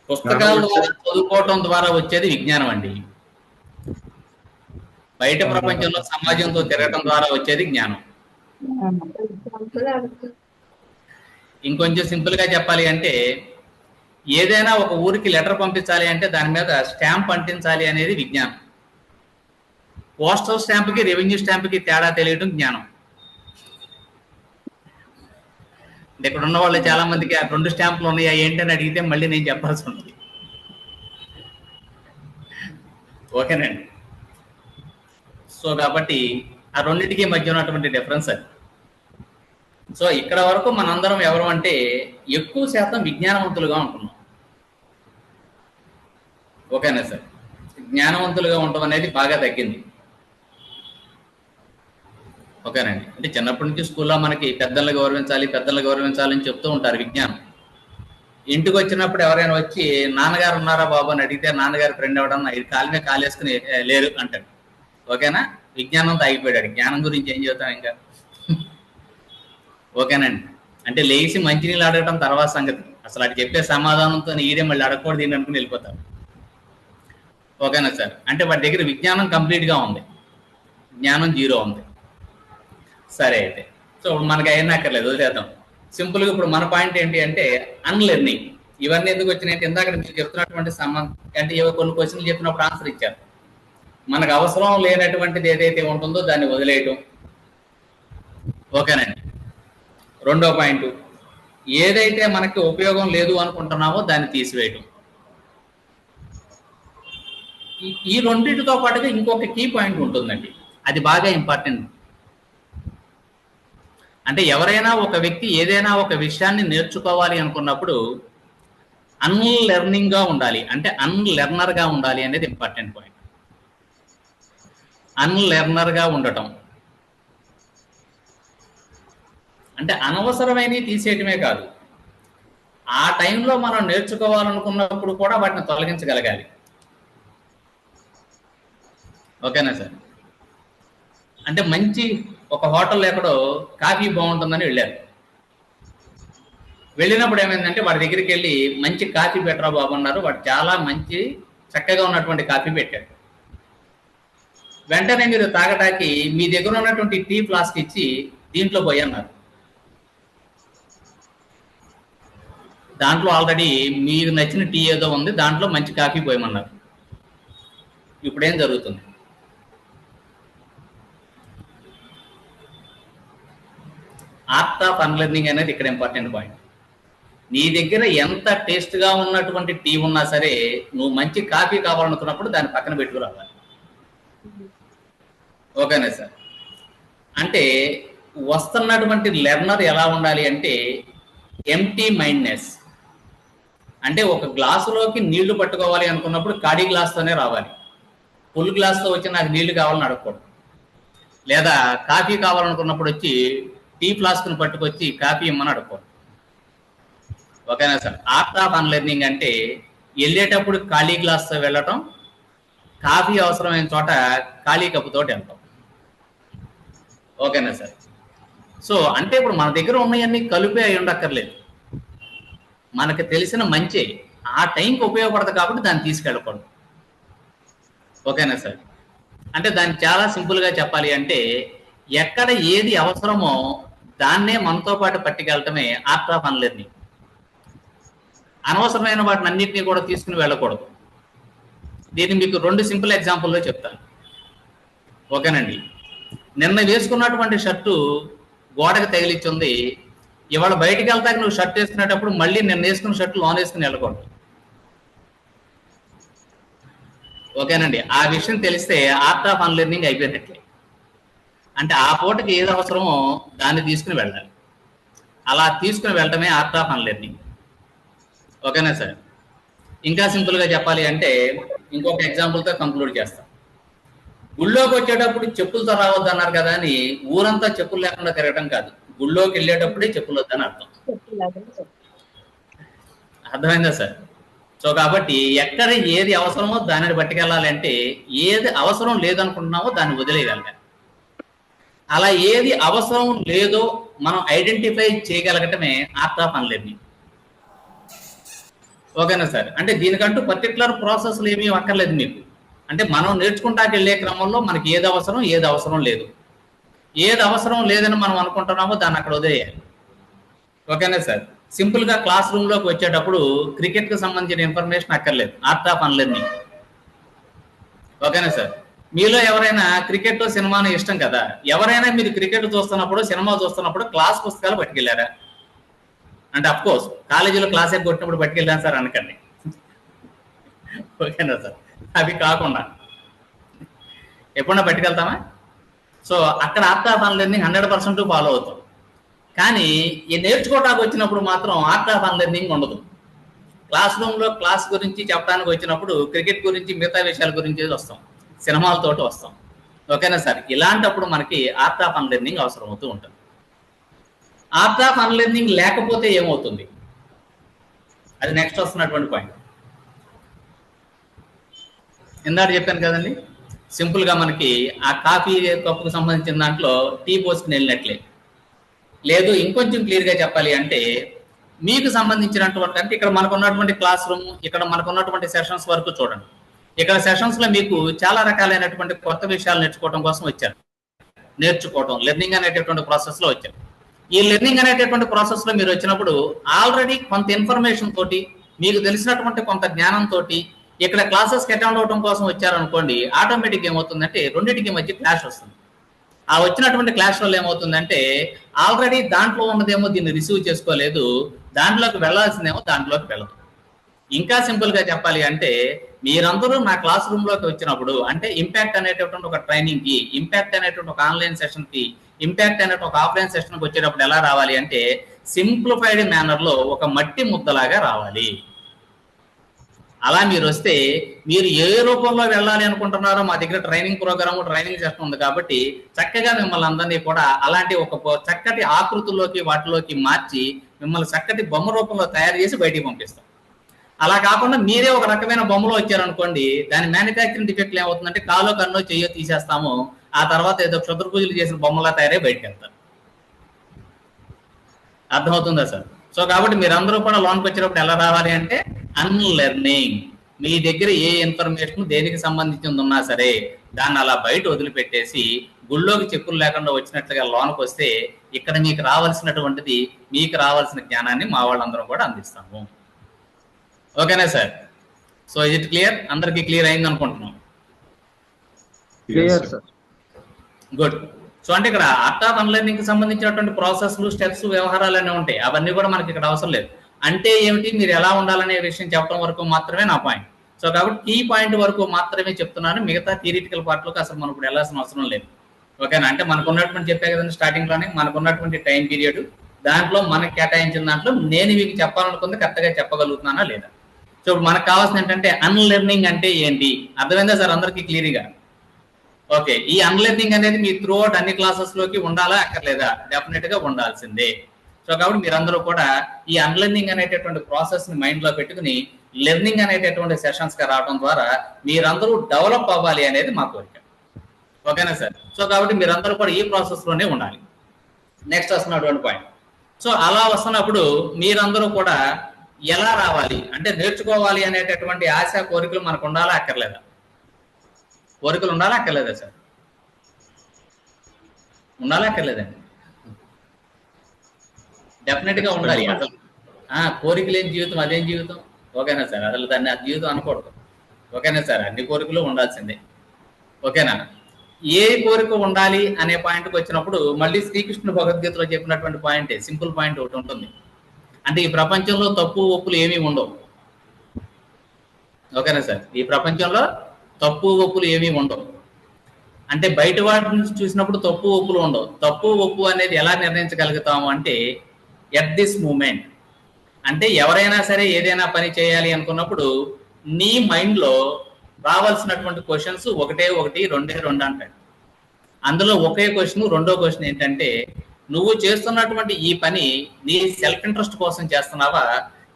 పుస్తకాల ద్వారా చదువుకోవటం ద్వారా వచ్చేది విజ్ఞానం అండి. బయట ప్రపంచంలో సమాజంతో తిరగటం ద్వారా వచ్చేది జ్ఞానం. ఇంకొంచెం సింపుల్ గా చెప్పాలి అంటే ఏదైనా ఒక ఊరికి లెటర్ పంపించాలి అంటే దాని మీద స్టాంప్ అంటించాలి అనేది విజ్ఞానం. పోస్టల్ స్టాంప్కి రెవెన్యూ స్టాంప్కి తేడా తెలియటం జ్ఞానం. అంటే ఇక్కడ ఉన్న వాళ్ళు చాలా మందికి ఆ 2 స్టాంపులు ఉన్నాయా ఏంటని అడిగితే మళ్ళీ నేను చెప్పాల్సి ఉంటుంది. ఓకేనండి. సో కాబట్టి ఆ రెండింటికి మధ్య ఉన్నటువంటి డిఫరెన్స్ అది. సో ఇక్కడ వరకు మనందరం ఎవరు అంటే ఎక్కువ శాతం విజ్ఞానవంతులుగా ఉంటున్నాం. ఓకేనా సార్? జ్ఞానవంతులుగా ఉండటం అనేది బాగా తగ్గింది. ఓకేనండి. అంటే చిన్నప్పటి నుంచి స్కూల్లో మనకి పెద్దలను గౌరవించాలని చెప్తూ ఉంటారు విజ్ఞానం. ఇంటికి వచ్చినప్పుడు ఎవరైనా వచ్చి నాన్నగారు ఉన్నారా బాబు అని అడిగితే నాన్నగారి ఫ్రెండ్ ఎవడన్నా ఇది కాలు మీద కాలేసుకుని లేరు అంటాడు. ఓకేనా? విజ్ఞానం తాగిపోయాడు. జ్ఞానం గురించి ఏం చెబుతాం ఇంకా. ఓకేనండి. అంటే లేచి మంచినీళ్ళు అడగటం తర్వాత సంగతి. అసలు అది చెప్పే సమాధానంతో ఈడే మళ్ళీ అడగకూడదు దీన్ని అనుకుని వెళ్ళిపోతారు. ఓకేనా సార్? అంటే వాడి దగ్గర విజ్ఞానం కంప్లీట్గా ఉంది, జ్ఞానం 0 ఉంది. సరే అయితే సో ఇప్పుడు మనకి అయినా అక్కర్లేదు, వదిలేద్దాం. సింపుల్గా ఇప్పుడు మన పాయింట్ ఏంటి అంటే అన్లెర్నింగ్. ఇవన్నీ ఎందుకు వచ్చినాయంటే ఇందాక మీరు చెప్తున్నటువంటి అంటే కొన్ని క్వశ్చన్లు చెప్పినప్పుడు ఆన్సర్ ఇచ్చారు. మనకు అవసరం లేనటువంటిది ఏదైతే ఉంటుందో దాన్ని వదిలేయటం. ఓకేనండి. రెండో పాయింట్ ఏదైతే మనకి ఉపయోగం లేదు అనుకుంటున్నామో దాన్ని తీసివేయటం. ఈ రెండింటితో పాటుగా ఇంకొక కీ పాయింట్ ఉంటుందండి, అది బాగా ఇంపార్టెంట్. అంటే ఎవరైనా ఒక వ్యక్తి ఏదైనా ఒక విషయాన్ని నేర్చుకోవాలి అనుకున్నప్పుడు అన్లెర్నింగ్గా ఉండాలి, అంటే అన్లెర్నర్గా ఉండాలి అనేది ఇంపార్టెంట్ పాయింట్. అన్లెర్నర్గా ఉండటం అంటే అనవసరమైనవి తీసేయటమే కాదు, ఆ టైంలో మనం నేర్చుకోవాలనుకున్నప్పుడు కూడా వాటిని తొలగించగలగాలి. ఓకేనా సార్? అంటే మంచి ఒక హోటల్ ఎక్కడో కాఫీ బాగుంటుందని వెళ్ళారు. వెళ్ళినప్పుడు ఏమైందంటే వాడి దగ్గరికి వెళ్ళి మంచి కాఫీ పెట్టరా బాబు అన్నారు. వాడు చాలా మంచి చక్కగా ఉన్నటువంటి కాఫీ పెట్టాడు. వెంటనే మీరు తాగటానికి మీ దగ్గర ఉన్నటువంటి టీ ఫ్లాస్క్ ఇచ్చి దీంట్లో పోయి అన్నారు. దాంట్లో ఆల్రెడీ మీకు నచ్చిన టీ ఏదో ఉంది, దాంట్లో మంచి కాఫీ పోయమన్నారు. ఇప్పుడేం జరుగుతుంది? ఆర్ట్ ఆఫ్ అన్లెర్నింగ్ అనేది ఇక్కడ ఇంపార్టెంట్ పాయింట్. నీ దగ్గర ఎంత టేస్ట్గా ఉన్నటువంటి టీ ఉన్నా సరే నువ్వు మంచి కాఫీ కావాలనుకున్నప్పుడు దాన్ని పక్కన పెట్టుకురావాలి. ఓకేనా సార్? అంటే వస్తున్నటువంటి లెర్నర్ ఎలా ఉండాలి అంటే ఎంప్టీ మైండ్నెస్. అంటే ఒక గ్లాసులోకి నీళ్లు పట్టుకోవాలి అనుకున్నప్పుడు ఖాళీ గ్లాస్తోనే రావాలి. ఫుల్ గ్లాస్తో వచ్చి నాకు నీళ్లు కావాలని అడగకూడదు. లేదా కాఫీ కావాలనుకున్నప్పుడు వచ్చి టీ ఫ్లాస్క్ను పట్టుకొచ్చి కాఫీ ఇమ్మని అడగకూడదు. ఓకేనా సార్? ఆర్ట్ ఆఫ్ అన్లెర్నింగ్ అంటే వెళ్ళేటప్పుడు ఖాళీ గ్లాస్తో వెళ్ళటం, కాఫీ అవసరమైన చోట ఖాళీ కప్పుతో వెళ్తాం. ఓకేనా సార్? సో అంటే ఇప్పుడు మన దగ్గర ఉన్నాయన్నీ కలిపే అయి ఉండక్కర్లేదు, మనకు తెలిసిన మంచి ఆ టైంకి ఉపయోగపడదు కాబట్టి దాన్ని తీసుకెళ్ళకూడదు. ఓకేనా సార్? అంటే దాన్ని చాలా సింపుల్గా చెప్పాలి అంటే ఎక్కడ ఏది అవసరమో దాన్నే మనతో పాటు పట్టుకెళ్ళటమే ఆర్ట్ ఆఫ్ అన్లెర్నింగ్. అనవసరమైన వాటిని అన్నింటినీ కూడా తీసుకుని వెళ్ళకూడదు. దీన్ని మీకు 2 సింపుల్ ఎగ్జాంపుల్లో చెప్తాను. ఓకేనండి. నిన్న వేసుకున్నటువంటి షర్టు గోడకు తగిలిచ్చింది, ఇవాళ బయటికి వెళ్తాక నువ్వు షర్ట్ వేసుకునేటప్పుడు మళ్ళీ నిన్న వేసుకున్న షర్టు లోన్ వేసుకుని వెళ్ళకూడదు. ఓకేనండి. ఆ విషయం తెలిస్తే ఆర్ట్ ఆఫ్ అన్లెర్నింగ్ అయిపోయినట్లే. అంటే ఆ పూటకి ఏది అవసరమో దాన్ని తీసుకుని వెళ్ళాలి. అలా తీసుకుని వెళ్ళటమే ఆర్ట్ ఆఫ్ అన్లెర్నింగ్. ఓకేనా సార్? ఇంకా సింపుల్గా చెప్పాలి అంటే ఇంకొక ఎగ్జాంపుల్తో కంక్లూడ్ చేస్తాం. గుళ్ళోకి వచ్చేటప్పుడు చెప్పులతో రావద్దు అన్నారు కదా అని ఊరంతా చెప్పులు లేకుండా తిరగడం కాదు, గుళ్ళోకి వెళ్ళేటప్పుడే చెప్పులు వద్దని అర్థం. అర్థమైందా సార్? సో కాబట్టి ఎక్కడ ఏది అవసరమో దానిని పట్టుకెళ్ళాలంటే ఏది అవసరం లేదనుకుంటున్నామో దాన్ని వదిలేయగలగాలి. అలా ఏది అవసరం లేదో మనం ఐడెంటిఫై చేయగలగటమే ఆర్ట్ ఆఫ్ అన్లెర్నింగ్. ఓకేనా సార్? అంటే దీనికంటూ పర్టికులర్ ప్రాసెస్లు ఏమీ అక్కర్లేదు మీకు. అంటే మనం నేర్చుకుంటాకి వెళ్ళే క్రమంలో మనకి ఏది అవసరం లేదు. ఏది అవసరం లేదని మనం అనుకుంటున్నామో దాన్ని అక్కడ వదిలేయాలి. ఓకేనా సార్? సింపుల్ గా క్లాస్ రూమ్ లోకి వచ్చేటప్పుడు క్రికెట్ కి సంబంధించిన ఇన్ఫర్మేషన్ అక్కర్లేదు, ఆర్ట్ ఆఫ్ అన్లెర్నింగ్. ఓకేనా సార్? మీలో ఎవరైనా క్రికెట్ సినిమాను ఇష్టం కదా, ఎవరైనా మీరు క్రికెట్ చూస్తున్నప్పుడు సినిమా చూస్తున్నప్పుడు క్లాస్ పుస్తకాలు పట్టుకెళ్ళారా? అంటే అఫ్ కోర్స్ కాలేజీలో క్లాస్ కొట్టినప్పుడు పట్టుకెళ్ళాను సార్ అనకండి. ఓకేనా సార్? అవి కాకుండా ఎప్పుడన్నా పట్టుకెళ్తామా? సో అక్కడ ఆర్ట్ ఆఫ్ అన్లెర్నింగ్ 100% ఫాలో అవుతాం. కానీ ఈ నేర్చుకోవడానికి వచ్చినప్పుడు మాత్రం ఆర్ట్ ఆఫ్ అన్లెర్నింగ్ ఉండదు. క్లాస్ రూమ్లో క్లాస్ గురించి చెప్పడానికి వచ్చినప్పుడు క్రికెట్ గురించి మిగతా విషయాల గురించి వస్తాం, సినిమాలతోటి వస్తాం. ఓకేనా సార్? ఇలాంటప్పుడు మనకి ఆర్ట్ ఆఫ్ అన్లెర్నింగ్ అవసరం అవుతూ ఉంటుంది. ఆర్ట్ ఆఫ్ అన్లెర్నింగ్ లేకపోతే ఏమవుతుంది, అది నెక్స్ట్ వస్తున్నటువంటి పాయింట్. ఇందాక చెప్పాను కదండి, సింపుల్ గా మనకి ఆ కాఫీ కప్పుకు సంబంధించిన దాంట్లో టీ పోసుకుని వెళ్ళినట్లే. లేదు ఇంకొంచెం క్లియర్ గా చెప్పాలి అంటే మీకు సంబంధించినటువంటి, అంటే ఇక్కడ మనకు ఉన్నటువంటి క్లాస్ రూమ్, ఇక్కడ మనకు ఉన్నటువంటి సెషన్స్ వరకు చూడండి. ఇక్కడ సెషన్స్ లో మీకు చాలా రకాలైనటువంటి కొత్త విషయాలు నేర్చుకోవడం కోసం వచ్చారు. లెర్నింగ్ అనేటటువంటి ప్రాసెస్ లో వచ్చారు. ఈ లెర్నింగ్ అనేటటువంటి ప్రాసెస్ లో మీరు వచ్చినప్పుడు ఆల్రెడీ కొంత ఇన్ఫర్మేషన్ తోటి, మీకు తెలిసినటువంటి కొంత జ్ఞానంతో ఇక్కడ క్లాసెస్కి అటెండ్ అవడం కోసం వచ్చారనుకోండి, ఆటోమేటిక్ ఏమవుతుందంటే రెండింటికి మధ్య క్లాష్ వస్తుంది. ఆ వచ్చినటువంటి క్లాష్ వల్ల ఏమవుతుందంటే ఆల్రెడీ దాంట్లో ఉన్నదేమో దీన్ని రిసీవ్ చేసుకోలేదు, దాంట్లోకి వెళ్లాల్సిందేమో దాంట్లోకి వెళ్ళదు. ఇంకా సింపుల్ గా చెప్పాలి అంటే మీరందరూ నా క్లాస్ రూమ్ లోకి వచ్చినప్పుడు, అంటే ఇంపాక్ట్ అనేటటువంటి ఒక ట్రైనింగ్ కి, ఇంపాక్ట్ అనేటువంటి ఒక ఆన్లైన్ సెషన్ కి, ఇంపాక్ట్ అనేటువంటి ఒక ఆఫ్లైన్ సెషన్ కి వచ్చేటప్పుడు ఎలా రావాలి అంటే సింప్లిఫైడ్ మేనర్ లో ఒక మట్టి ముద్దలాగా రావాలి. అలా మీరు వస్తే మీరు ఏ రూపంలో వెళ్ళాలి అనుకుంటున్నారో మా దగ్గర ట్రైనింగ్ ప్రోగ్రామ్, ట్రైనింగ్ సెషన్ ఉంది కాబట్టి చక్కగా మిమ్మల్ని అందరినీ కూడా అలాంటి ఒక చక్కటి ఆకృతుల్లోకి వాటిలోకి మార్చి మిమ్మల్ని చక్కటి బొమ్మ రూపంలో తయారు చేసి బయటికి పంపిస్తాం. అలా కాకుండా మీరే ఒక రకమైన బొమ్మలో వచ్చారనుకోండి, దాని మ్యానుఫ్యాక్చరింగ్ డిఫెక్ట్లు ఏమవుతుందంటే కాలో కన్నో చెయ్యో తీసేస్తాము, ఆ తర్వాత ఏదో క్షుద్ర పూజలు చేసిన బొమ్మలా తయారై బయటకు వెళ్తారు. అర్థమవుతుందా సార్? సో కాబట్టి మీరందరూ కూడా లోన్కి వచ్చినప్పుడు ఎలా రావాలి అంటే అన్లెర్నింగ్. మీ దగ్గర ఏ ఇన్ఫర్మేషన్ దేనికి సంబంధించింది ఉన్నా సరే దాన్ని అలా బయట వదిలిపెట్టేసి గుళ్ళోకి చెప్పులు లేకుండా వచ్చినట్లుగా లోన్కి వస్తే ఇక్కడ మీకు రావాల్సినటువంటిది, మీకు రావాల్సిన జ్ఞానాన్ని మా వాళ్ళందరం కూడా అందిస్తాము. ఓకేనా సార్? So it clear? అందరికీ క్లియర్ అయింది అనుకుంటున్నాం. గుడ్. సో అంటే ఇక్కడ ఆర్ట్ ఆఫ్ అన్లెర్నింగ్ కి సంబంధించినటువంటి ప్రాసెస్లు, స్టెప్స్, వ్యవహారాలు అన్నీ ఉంటాయి. అవన్నీ కూడా మనకి ఇక్కడ అవసరం లేదు. అంటే ఏమిటి, మీరు ఎలా ఉండాలనే విషయం చెప్పడం వరకు మాత్రమే నా పాయింట్. సో కాబట్టి కీ పాయింట్ వరకు మాత్రమే చెప్తున్నాను, మిగతా థియరిటికల్ పార్ట్లోకి అసలు మనం ఇప్పుడు వెళ్ళాల్సిన అవసరం లేదు. ఓకేనా? అంటే మనకు ఉన్నటువంటి చెప్పే కదండి స్టార్టింగ్ లోనే, మనకు ఉన్నటువంటి టైం పీరియడ్, దాంట్లో మనకి కేటాయించిన దాంట్లో నేను మీకు చెప్పాలనుకుంది కరెక్ట్గా చెప్పగలుగుతున్నానా లేదా. సో ఇప్పుడు మనకు కావాల్సింది ఏంటంటే అన్లెర్నింగ్ అంటే ఏంటి, అర్థమైందా సార్ అందరికీ క్లియర్గా? ఓకే. ఈ అన్లెర్నింగ్ అనేది మీ త్రూ అవుట్ అన్ని క్లాసెస్ లోకి ఉండాలా అక్కర్లేదా? డెఫినెట్ గా ఉండాల్సిందే. సో కాబట్టి మీరందరూ కూడా ఈ అన్లెర్నింగ్ అనేటటువంటి ప్రాసెస్ ని మైండ్ లో పెట్టుకుని లెర్నింగ్ అనేటటువంటి సెషన్స్ గా రావడం ద్వారా మీరందరూ డెవలప్ అవ్వాలి అనేది మా కోరిక. ఓకేనా సార్? సో కాబట్టి మీరందరూ కూడా ఈ ప్రాసెస్ లోనే ఉండాలి. నెక్స్ట్ వస్తున్నటువంటి పాయింట్. సో అలా వస్తున్నప్పుడు మీరందరూ కూడా ఎలా రావాలి అంటే నేర్చుకోవాలి అనేటటువంటి ఆశ, కోరికలు మనకు ఉండాలా అక్కర్లేదా? కోరికలు ఉండాలా అక్కర్లేదా సార్? ఉండాలా అక్కర్లేదండి? డెఫినెట్ గా ఉండాలి. అసలు కోరిక లేని జీవితం అదేం జీవితం? ఓకేనా సార్? అసలు దాన్ని ఆ జీవితం అనకూడదు. ఓకేనా సార్? అన్ని కోరికలు ఉండాల్సిందే. ఓకేనా? ఏ కోరిక ఉండాలి అనే పాయింట్కి వచ్చినప్పుడు మళ్ళీ శ్రీకృష్ణుడు భగవద్గీతలో చెప్పినటువంటి పాయింటే, సింపుల్ పాయింట్ ఒకటి ఉంటుంది. అంటే ఈ ప్రపంచంలో తప్పు ఒప్పులు ఏమీ ఉండవు. ఓకేనా సార్? ఈ ప్రపంచంలో తప్పు ఒప్పులు ఏమీ ఉండవు. అంటే బయట వాటి నుంచి చూసినప్పుడు తప్పు ఒప్పులు ఉండవు. తప్పు ఒప్పు అనేది ఎలా నిర్ణయించగలుగుతాము అంటే ఎట్ దిస్ మూమెంట్. అంటే ఎవరైనా సరే ఏదైనా పని చేయాలి అనుకున్నప్పుడు నీ మైండ్లో రావాల్సినటువంటి క్వశ్చన్స్ 1, 1, 2, 2 అంటాడు. అందులో ఒకే క్వశ్చన్, రెండో క్వశ్చన్ ఏంటంటే నువ్వు చేస్తున్నటువంటి ఈ పని నీ సెల్ఫ్ ఇంట్రెస్ట్ కోసం చేస్తున్నావా,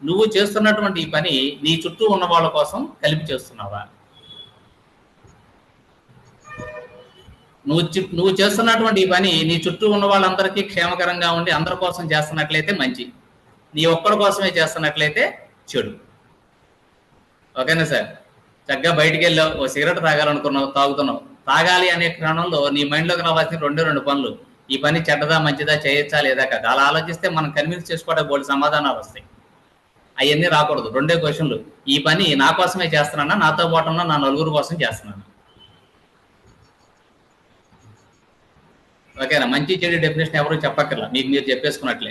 నువ్వు చేస్తున్నటువంటి ఈ పని నీ చుట్టూ ఉన్న వాళ్ళ కోసం కలిపి చేస్తున్నావా? నువ్వు చేస్తున్నటువంటి ఈ పని నీ చుట్టూ ఉన్న వాళ్ళందరికీ క్షేమకరంగా ఉండి అందరి కోసం చేస్తున్నట్లయితే మంచి, నీ ఒక్కడి కోసమే చేస్తున్నట్లయితే చెడు. ఓకేనా సార్? చక్కగా బయటికి వెళ్ళావు, ఓ సిగరెట్ తాగాలనుకున్నావు, తాగుతున్నావు. తాగాలి అనే క్రమంలో నీ మైండ్లోకి రావాల్సిన 2 పనులు, ఈ పని చెడ్డదా మంచిదా, చేయొచ్చా లేదా కాదు. అలా ఆలోచిస్తే మనం కన్విన్స్ చేసుకోవడానికి బోల్డ్ సమాధానాలు వస్తాయి. అవన్నీ రాకూడదు. 2 క్వశ్చన్లు, ఈ పని నా కోసమే చేస్తున్నానా, నాతో పాటు ఉన్న నా నలుగురు కోసం చేస్తున్నాను. ఓకేనా? మంచి చెడు డెఫినేషన్ ఎవరు చెప్పక్కర్లా, మీకు మీరు చెప్పేసుకున్నట్లే.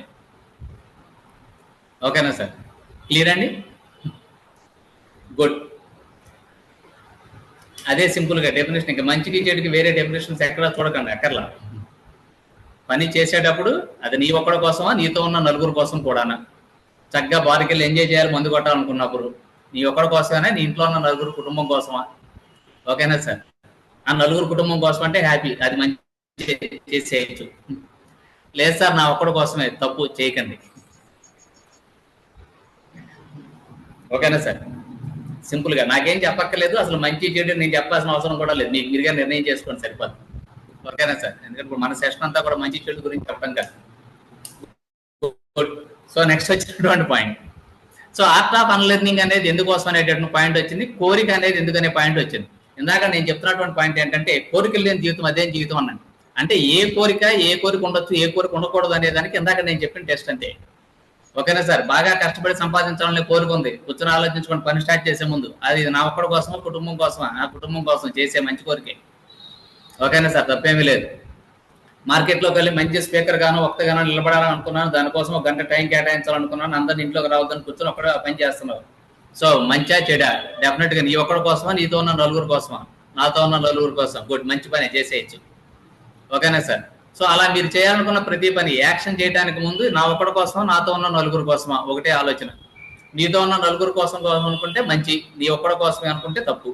ఓకేనా సార్? క్లియర్ అండి? గుడ్. అదే సింపుల్గా డెఫినేషన్. ఇంకా మంచికి చెడుకి వేరే డెఫినేషన్స్ ఎక్కడా చూడకండి, అక్కర్లా. పని చేసేటప్పుడు అది నీ ఒక్కడి కోసమా, నీతో ఉన్న నలుగురు కోసం కూడానా? చక్కగా బారికెళ్ళి ఎంజాయ్ చేయాలి, మందు కొట్టాలనుకున్నప్పుడు నీ ఒక్కడి కోసమేనా, నీ ఇంట్లో ఉన్న నలుగురు కుటుంబం కోసమా? ఓకేనా సార్? ఆ నలుగురు కుటుంబం కోసం అంటే హ్యాపీ, అది మంచి చేసేయచ్చు. లేదు సార్ నా ఒక్కడి కోసమే, తప్పు చేయకండి. ఓకేనా సార్? సింపుల్గా నాకేం చెప్పక్కర్లేదు, అసలు మంచి చెడు నేను చెప్పాల్సిన అవసరం కూడా లేదు, మీకు మీరుగా నిర్ణయం చేసుకోండి, సరిపోదు. ఓకేనా సార్? ఎందుకంటే ఇప్పుడు మన సెషన్ అంతా కూడా మంచి చెడు గురించి చెప్పడం కాదు. సో నెక్స్ట్ వచ్చినటువంటి point, so art of unlearning అనేది ఎందుకోసం అనేటటువంటి పాయింట్ వచ్చింది, కోరిక అనేది ఎందుకనే పాయింట్ వచ్చింది. ఇందాక నేను చెప్తున్నటువంటి పాయింట్ ఏంటంటే కోరికలు లేని జీవితం అదేం జీవితం అన్నాను. అంటే ఏ కోరిక ఉండొచ్చు, ఏ కోరిక ఉండకూడదు అనే దానికి ఇందాక నేను చెప్పిన టెస్ట్ అంతే. ఓకేనా సార్? బాగా కష్టపడి సంపాదించాలని కోరిక ఉంది, కూర్చొని ఆలోచించుకొని పని స్టార్ట్ చేసే ముందు అది నా ఒక్కడి కోసమా, కుటుంబం కోసమా? నా కుటుంబం కోసం చేసే మంచి కోరికే. ఓకేనా సార్? తప్పేమీ లేదు. మార్కెట్లోకి వెళ్ళి మంచి స్పీకర్ గానో వక్తగానో నిలబడాలనుకున్నాను, దానికోసం 1 గంట టైం కేటాయించాలనుకున్నాను, అందరిని ఇంట్లోకి రావద్దని కూర్చొని ఒక్కడే పని చేస్తున్నారు. సో మంచిగా చెడా? డెఫినెట్గా నీ ఒక్కడి కోసమా, నీతో ఉన్న నలుగురు కోసమా? నాతో ఉన్న నలుగురు కోసం. గుడ్, మంచి పని చేసేయచ్చు. ఓకేనా సార్? సో అలా మీరు చేయాలనుకున్న ప్రతి పని యాక్షన్ చేయడానికి ముందు నా ఒక్కడి కోసమా, నాతో ఉన్న నలుగురు కోసమా, ఒకటే ఆలోచన. నీతో ఉన్న నలుగురు కోసం అనుకుంటే మంచి, నీ ఒక్కడి కోసమే అనుకుంటే తప్పు.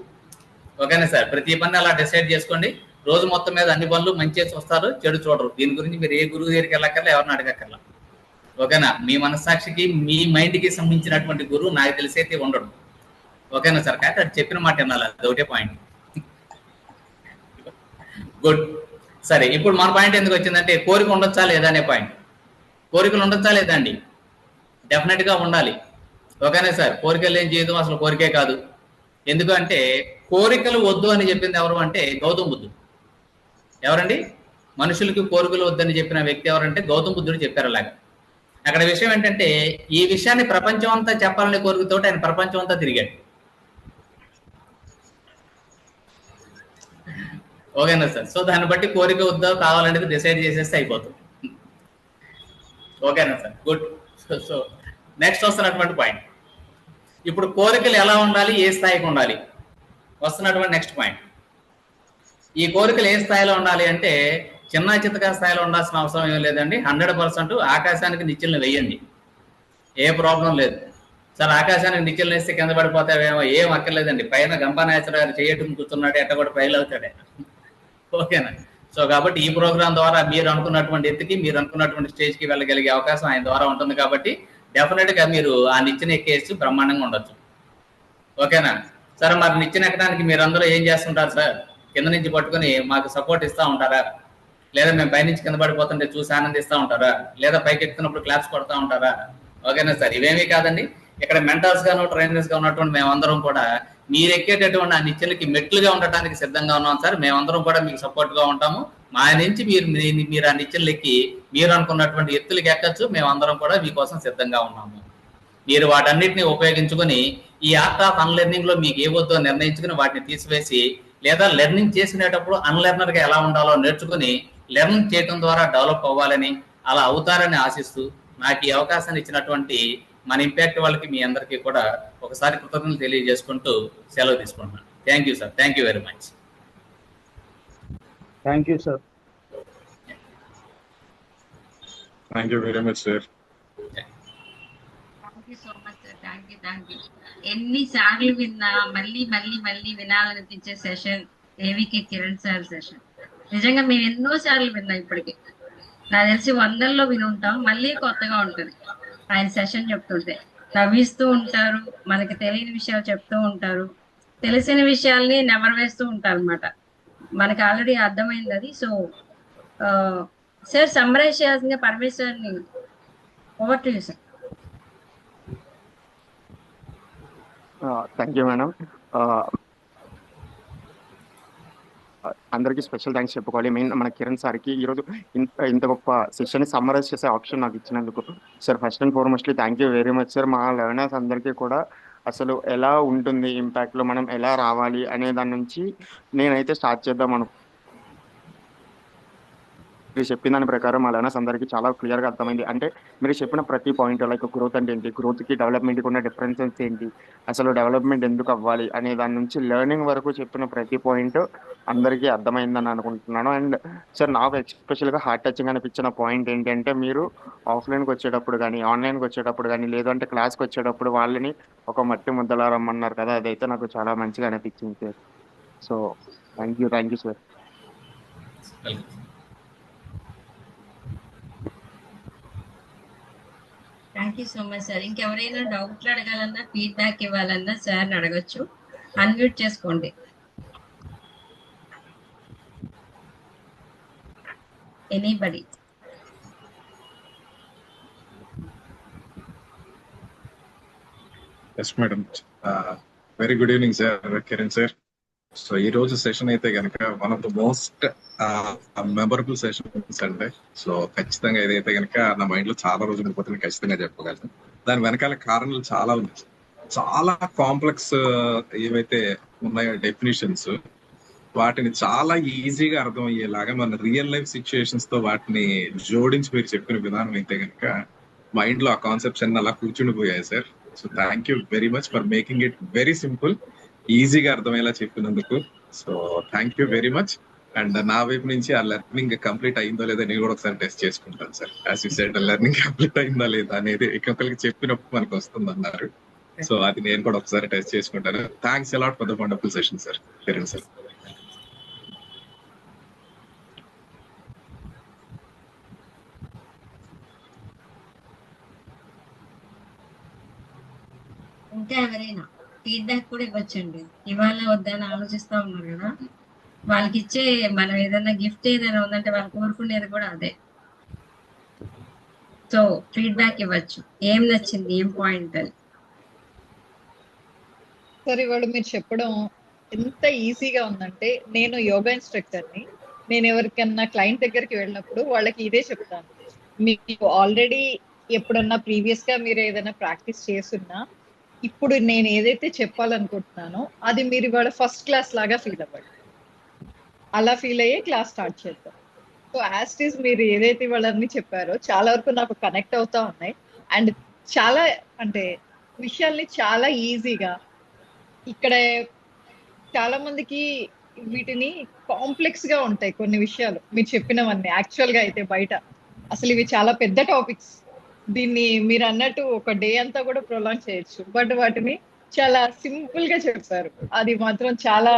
ఓకేనా సార్? ప్రతి పని అలా డిసైడ్ చేసుకోండి. రోజు మొత్తం మీద అన్ని పనులు మంచిగా చూస్తారు, చెడు చూడరు. దీని గురించి మీరు ఏ గురువు దగ్గరికి వెళ్ళక్కర్లా, ఎవరిని అడగక్కర్లా. ఓకేనా? మీ మనస్సాక్షికి మీ మైండ్కి సంబంధించినటువంటి గురువు నాకు తెలిసైతే ఉండడు. ఓకేనా సార్? కాబట్టి అది చెప్పిన మాట వినాలి, అది ఒకటే పాయింట్. గుడ్. సరే, ఇప్పుడు మన పాయింట్ ఎందుకు వచ్చిందంటే కోరిక ఉండొచ్చా లేదా అనే పాయింట్. కోరికలు ఉండొచ్చా లేదా అండి? డెఫినెట్గా ఉండాలి. ఓకేనా సార్? కోరికలు లేని జీవితం అసలు కోరికే కాదు. ఎందుకంటే కోరికలు వద్దు అని చెప్పింది ఎవరు అంటే గౌతమ బుద్ధుడు. ఎవరండి? మనుషులకి కోరికలు వద్దని చెప్పిన వ్యక్తి ఎవరంటే గౌతమ బుద్ధుడు చెప్పారు. అలాగా అక్కడ విషయం ఏంటంటే ఈ విషయాన్ని ప్రపంచం అంతా చెప్పాలనే కోరికతోటి ఆయన ప్రపంచం అంతా తిరిగాడు. ఓకేనా సార్? సో దాన్ని బట్టి కోరిక వద్దా కావాలనేది డిసైడ్ చేసేస్తే అయిపోతుంది. ఓకేనా సార్? గుడ్. సో నెక్స్ట్ వస్తున్నటువంటి పాయింట్, ఇప్పుడు కోరికలు ఎలా ఉండాలి, ఏ స్థాయికి ఉండాలి వస్తున్నటువంటి నెక్స్ట్ పాయింట్. ఈ కోరికలు ఏ స్థాయిలో ఉండాలి అంటే చిన్న చిత్తగా స్థాయిలో ఉండాల్సిన అవసరం ఏం లేదండి. 100% ఆకాశానికి నిచ్చెలను వేయండి, ఏ ప్రాబ్లం లేదు. సార్ ఆకాశానికి నిచ్చెలు వేస్తే కింద పడిపోతావేమో, ఏం అక్కర్లేదండి. పైన గంపనాయసరావు గారు చేయటం కూర్చున్నాడు, ఎట్ట కూడా ఫెయిల్ అవుతాడే. ఓకేనా? సో కాబట్టి ఈ ప్రోగ్రామ్ ద్వారా మీరు అనుకున్నటువంటి ఎత్తుకి, మీరు అనుకున్నటువంటి స్టేజ్కి వెళ్ళగలిగే అవకాశం ఆయన ద్వారా ఉంటుంది. కాబట్టి డెఫినెట్గా మీరు ఆ నిచ్చెన ఎక్కేసి బ్రహ్మాండంగా ఉండొచ్చు. ఓకేనా? సరే, మరి నిచ్చెన ఎక్కడానికి మీరు అందరూ ఏం చేస్తుంటారు సార్? కింద నుంచి పట్టుకుని మాకు సపోర్ట్ ఇస్తూ ఉంటారా? లేదా మేము పైనుంచి కింద పడిపోతుంటే చూసి ఆనందిస్తూ ఉంటారా? లేదా పైకి ఎక్కుతున్నప్పుడు క్లాప్స్ కొడతా ఉంటారా? ఓకేనా సార్? ఇవేమీ కాదండి. ఇక్కడ మెంటర్స్ గాను ట్రైనర్స్ గా ఉన్నటువంటి మేమందరం కూడా మీరు ఎక్కేటటువంటి ఆ నిచ్చెలకి మెట్లుగా ఉండటానికి సిద్ధంగా ఉన్నాం సార్. మేమందరం కూడా మీకు సపోర్ట్ గా ఉంటాము. మా నుంచి మీరు ఆ నిచ్చెలు ఎక్కి మీరు అనుకున్నటువంటి ఎత్తులకి ఎక్కచ్చు. మేమందరం కూడా మీకోసం సిద్ధంగా ఉన్నాము. మీరు వాటన్నిటిని ఉపయోగించుకొని ఈ ఆర్ట్ ఆఫ్ అన్లెర్నింగ్ లో మీకు ఏ వద్దో నిర్ణయించుకుని వాటిని తీసివేసి, లేదా లెర్నింగ్ చేసుకునేటప్పుడు అన్లెర్నర్ గా ఎలా ఉండాలో నేర్చుకుని లెర్న్ చేయడం ద్వారా డెవలప్ అవ్వాలని, అలా అవుతారని ఆశిస్తూ నాకు ఈ అవకాశాన్ని ఇచ్చినటువంటి మన ఇంపాక్ట్ వాళ్ళకి మీ అందరికీ కూడా ఒకసారి కృతజ్ఞతలు తెలియజేసుకుంటూ సెలవు తీసుకుంటున్నాను. Thank you sir. Thank you very much. Thank you sir. Thank you very much sir. You so much sir. Thank you. ఎన్నిసార్లు విన్నా మళ్ళీ మళ్ళీ మళ్ళీ వినాలనిపించే session AVK Kiran sir session. నిజంగా మేము ఎన్నో సార్లు విన్నాం ఇప్పటికి. నాకు తెలిసి వందల్లో విని ఉంటాం. మళ్ళీ కొత్తగా ఉంటుంది ఆయన సెషన్ చెప్తుంటే. నవ్విస్తూ ఉంటారు, మనకి తెలియని విషయాలు చెప్తూ ఉంటారు, తెలిసిన విషయాల్ని నెమరు వేస్తూ ఉంటారు అనమాట. మనకి ఆల్రెడీ అర్థమైంది అది. సో సార్ సమ్మరైజ్ చేయాల్సిందిగా పరమేశ్వర్ని over to you sir. Thank you madam. అందరికీ స్పెషల్ థ్యాంక్స్ చెప్పుకోవాలి. మెయిన్ మన కిరణ్ సార్కి ఈరోజు ఇంత గొప్ప సెషన్ సమ్మరైజ్ చేసే ఆప్షన్ నాకు ఇచ్చినందుకు sir first and foremostly thank you very much sir. మా లెర్నర్స్ అందరికీ కూడా అసలు ఎలా ఉంటుంది ఇంపాక్ట్లో మనం ఎలా రావాలి అనే దాని నుంచి నేనైతే స్టార్ట్ చేద్దాం మీరు చెప్పిన దాని ప్రకారం మా లెర్నర్స్ అందరికీ చాలా క్లియర్గా అర్థమైంది. అంటే మీరు చెప్పిన ప్రతి పాయింట్ లైక్ గ్రోత్ అంటే ఏంటి, గ్రోత్కి డెవలప్మెంట్కి ఉన్న డిఫరెన్సెస్ ఏంటి, అసలు డెవలప్మెంట్ ఎందుకు అవ్వాలి అనే దాని నుంచి లెర్నింగ్ వరకు చెప్పిన ప్రతి పాయింట్ అందరికీ అర్థమైందని అనుకుంటున్నాను. అండ్ సార్ నాకు ఎస్పెషల్గా హార్ట్ టచింగ్ అనిపించిన పాయింట్ ఏంటంటే మీరు ఆఫ్లైన్కి వచ్చేటప్పుడు కానీ ఆన్లైన్కి వచ్చేటప్పుడు కానీ లేదంటే క్లాస్కి వచ్చేటప్పుడు వాళ్ళని ఒక మట్టి ముద్దలా రమ్మన్నారు కదా, అదైతే నాకు చాలా మంచిగా అనిపించింది sir. So thank you sir. Thank you so much sir. ఇంకెవరైనా డౌట్లు అడగాలన్నా ఫీడ్బ్యాక్ ఇవ్వాలన్నా సార్ని అడగచ్చు. అన్మ్యూట్ చేసుకోండి. Anybody. Yes madam. Very good evening sir Kiran sir. So ఈ రోజు సెషన్ అయితే కనుక one of the most memorable sessions అండి. సో ఖచ్చితంగా ఏదైతే కనుక నా మైండ్ లో చాలా రోజులు ఉండిపోతుంది ఖచ్చితంగా చెప్పగలను. దాని వెనకాల కారణాలు చాలా ఉన్నాయి. చాలా కాంప్లెక్స్ ఏవైతే ఉన్నాయో డెఫినేషన్స్ వాటిని చాలా ఈజీగా అర్థమయ్యేలాగా మన రియల్ లైఫ్ సిచ్యుయేషన్స్ తో వాటిని జోడించి మీరు చెప్పిన విధానం అయితే కనుక మైండ్ లో ఆ కాన్సెప్ట్స్ అన్ని అలా కూర్చుండిపోయాయి sir. So thank you very much for making it very simple, ఈజీగా అర్థమయ్యేలా చెప్పినందుకు. So thank you very much. And నా వైపు నుంచి ఆ లెర్నింగ్ కంప్లీట్ అయిందో లేదా నేను కూడా ఒకసారి టెస్ట్ చేసుకుంటాను sir. As you said learning complete అయిందా లేదా అనేది ఇంకొకరికి చెప్పినప్పుడు మనకు వస్తుంది అన్నారు. సో అది నేను కూడా ఒకసారి టెస్ట్ చేసుకుంటాను. Thanks a lot for the wonderful session sir Kiran sir. ఇంకా ఎవరైనా ఫీడ్బ్యాక్ కూడా ఇవ్వచ్చండి. ఇవాళ వద్దని ఆలోచిస్తా ఉన్నారు కదా, వాళ్ళకి ఇచ్చే మనం ఏదైనా గిఫ్ట్ ఏదైనా ఉందంటే వాళ్ళు కోరుకునేది కూడా అదే. సో ఫీడ్బ్యాక్ ఇవ్వచ్చు, ఏం నచ్చింది, ఏం పాయింట్ అని. సరే, ఇవాళ మీరు చెప్పడం ఎంత ఈజీగా ఉందంటే, నేను యోగా ఇన్స్ట్రక్టర్ని. నేను ఎవరికన్నా క్లయింట్ దగ్గరికి వెళ్ళినప్పుడు వాళ్ళకి ఇదే చెప్తాను. మీకు ఆల్రెడీ ఎప్పుడన్నా ప్రీవియస్ గా మీరు ఏదైనా ప్రాక్టీస్ చేస్తున్నా, ఇప్పుడు నేను ఏదైతే చెప్పాలనుకుంటున్నానో అది మీరు ఇవాళ ఫస్ట్ క్లాస్ లాగా ఫీల్ అవ్వండి. అలా ఫీల్ అయ్యే క్లాస్ స్టార్ట్ చేద్దాం. సో యాజ్ ఇట్ ఈస్ మీరు ఏదైతే వాళ్ళని చెప్పారో చాలా వరకు నాకు కనెక్ట్ అవుతా ఉన్నాయి. అండ్ చాలా అంటే విషయాల్ని చాలా ఈజీగా, ఇక్కడ చాలా మందికి వీటిని కాంప్లెక్స్ గా ఉంటాయి కొన్ని విషయాలు మీరు చెప్పినవన్నీ. యాక్చువల్ గా అయితే బయట అసలు ఇవి చాలా పెద్ద టాపిక్స్. దీన్ని మీరు అన్నట్టు ఒక డే అంతా కూడా ప్రొలాంగ్ చేయొచ్చు. బట్ వాటిని చాలా సింపుల్ గా చెప్పారు. అది మాత్రం చాలా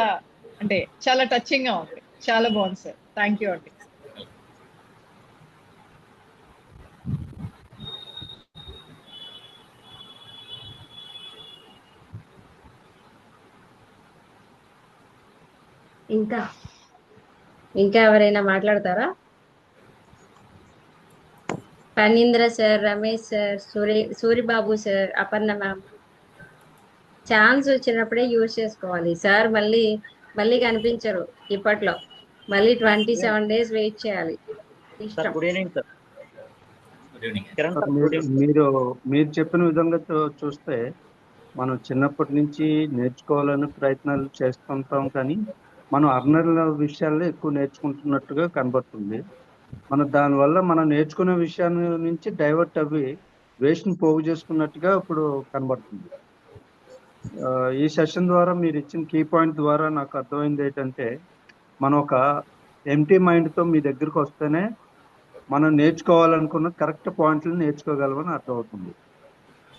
అంటే చాలా టచింగ్ గా ఉంది. చాలా బాగుంది సార్. థ్యాంక్ యూ అండి. ఇంకా ఎవరైనా మాట్లాడతారా? Phanindra sir, Ramesh sir, Suribabu sir, Aparna ma'am. Chance వచ్చినప్పుడే యూజ్ చేసుకోవాలి సార్. మళ్ళీ కనిపించరు ఇప్పట్లో. మళ్ళీ 27 days వెయిట్ చేయాలి. Good evening sir. మీరు చెప్పిన విధంగా చూస్తే మనం చిన్నప్పటి నుంచి నేర్చుకోవాలని ప్రయత్నాలు చేస్తుంటాం, కానీ మనం అర్నర్ల విషయాల్లో ఎక్కువ నేర్చుకుంటున్నట్టుగా కనబడుతుంది. దానివల్ల మనం నేర్చుకునే విషయాన్ని నుంచి డైవర్ట్ అవి వేస్ట్ని పోగు చేసుకున్నట్టుగా ఇప్పుడు కనబడుతుంది. ఈ సెషన్ ద్వారా మీరు ఇచ్చిన కీ పాయింట్ ద్వారా నాకు అర్థమైంది ఏంటంటే, మనం ఒక ఎంటీ మైండ్తో మీ దగ్గరికి వస్తేనే మనం నేర్చుకోవాలనుకున్న కరెక్ట్ పాయింట్లు నేర్చుకోగలమని అర్థమవుతుంది.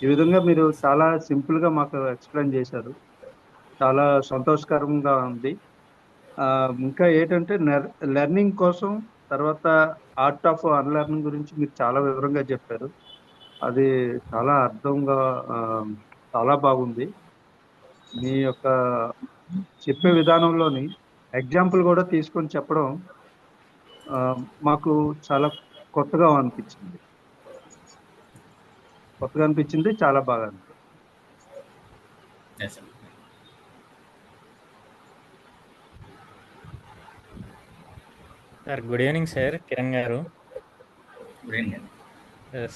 ఈ విధంగా మీరు చాలా సింపుల్గా మాకు ఎక్స్ప్లెయిన్ చేశారు. చాలా సంతోషకరంగా ఉంది. ఇంకా ఏంటంటే లెర్నింగ్ కోసం తర్వాత ఆర్ట్ ఆఫ్ అన్లెర్నింగ్ గురించి మీరు చాలా వివరంగా చెప్పారు. అది చాలా అర్థంగా చాలా బాగుంది. మీ యొక్క చెప్పే విధానంలోని ఎగ్జాంపుల్ కూడా తీసుకొని చెప్పడం మాకు చాలా కొత్తగా అనిపించింది. చాలా బాగా అనిపించింది. Yes, sir. Sir good evening sir, Kiran garu. Good evening.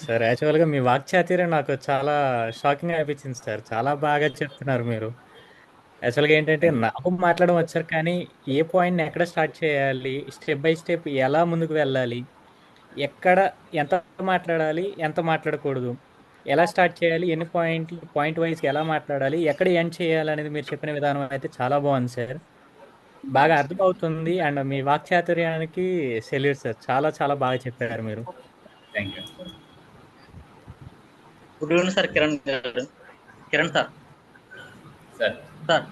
Sir యాక్చువల్గా మీ వాక్చాతుర్యం నాకు చాలా షాకింగ్ అనిపించింది సార్. చాలా బాగా చెప్తున్నారు మీరు. యాక్చువల్గా ఏంటంటే నాకు మాట్లాడడం వచ్చారు, కానీ ఏ పాయింట్ని ఎక్కడ స్టార్ట్ చేయాలి, స్టెప్ బై స్టెప్ ఎలా ముందుకు వెళ్ళాలి, ఎక్కడ ఎంత మాట్లాడాలి, ఎంత మాట్లాడకూడదు, ఎలా స్టార్ట్ చేయాలి, ఎన్ని పాయింట్ వైజ్గా ఎలా మాట్లాడాలి, ఎక్కడ ఎండ్ చేయాలి అనేది మీరు చెప్పిన విధానం అయితే చాలా బాగుంది సార్. బాగా అర్థమవుతుంది. అండ్ మీ వాక్చాతుర్యానికి సెల్యూట్ సార్. చాలా చాలా బాగా చెప్పారు మీరు. Thank you. Good evening sir, Kiran sir. Sir sir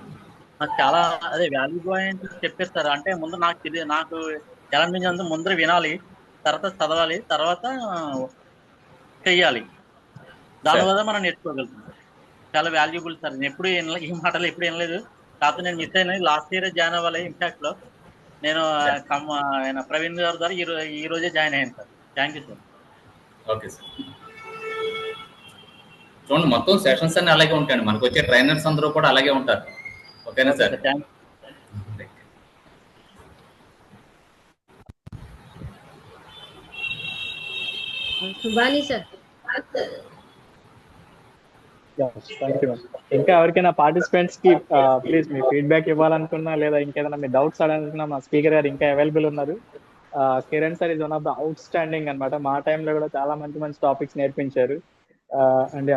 నాకు చాలా అదే వాల్యూ పాయింట్ చెప్పేస్తారు. అంటే ముందు నాకు ఎలా అనిపించింది, ముందర వినాలి, తర్వాత చదవాలి, తర్వాత చెయ్యాలి. దానివల్ల మనం నేర్చుకోగలుగుతాం. చాలా వాల్యుబుల్ సార్. నేను ఎప్పుడు ఈ మాటలు ఎప్పుడు వినలేదు. కాకపోతే నేను మిస్ అయినా లాస్ట్ ఇయర్ జాయిన్ అవ్వాలి. ఇంపాక్ట్ లో నేను ఆయన ప్రవీణ్ గారి ద్వారా ఈ రోజే జాయిన్ అయ్యాను sir. Thank you sir. Okay sir. చూడండి, మొత్తం సెషన్స్ అన్ని అలాగే ఉంటాయండి. మనకు వచ్చే ట్రైనర్స్ అందరూ కూడా అలాగే ఉంటారు. ఓకేనా sir? Subhani sir. Thank you. ఇంకా ఎవరికైనా పార్టిసిపెంట్స్ కి ప్లీజ్ మీ ఫీడ్బ్యాక్ ఇవ్వాలనుకున్నా లేదా ఇంకేదైనా మీ డౌట్స్ అడగాలనుకున్నా మా స్పీకర్ గారు ఇంకా అవైలబుల్ ఉన్నారు. Kiran sir is one of the out standing అనమాట. మా టైంలో కూడా చాలా మంచి మంచి టాపిక్స్ నేర్పించారు. అండ్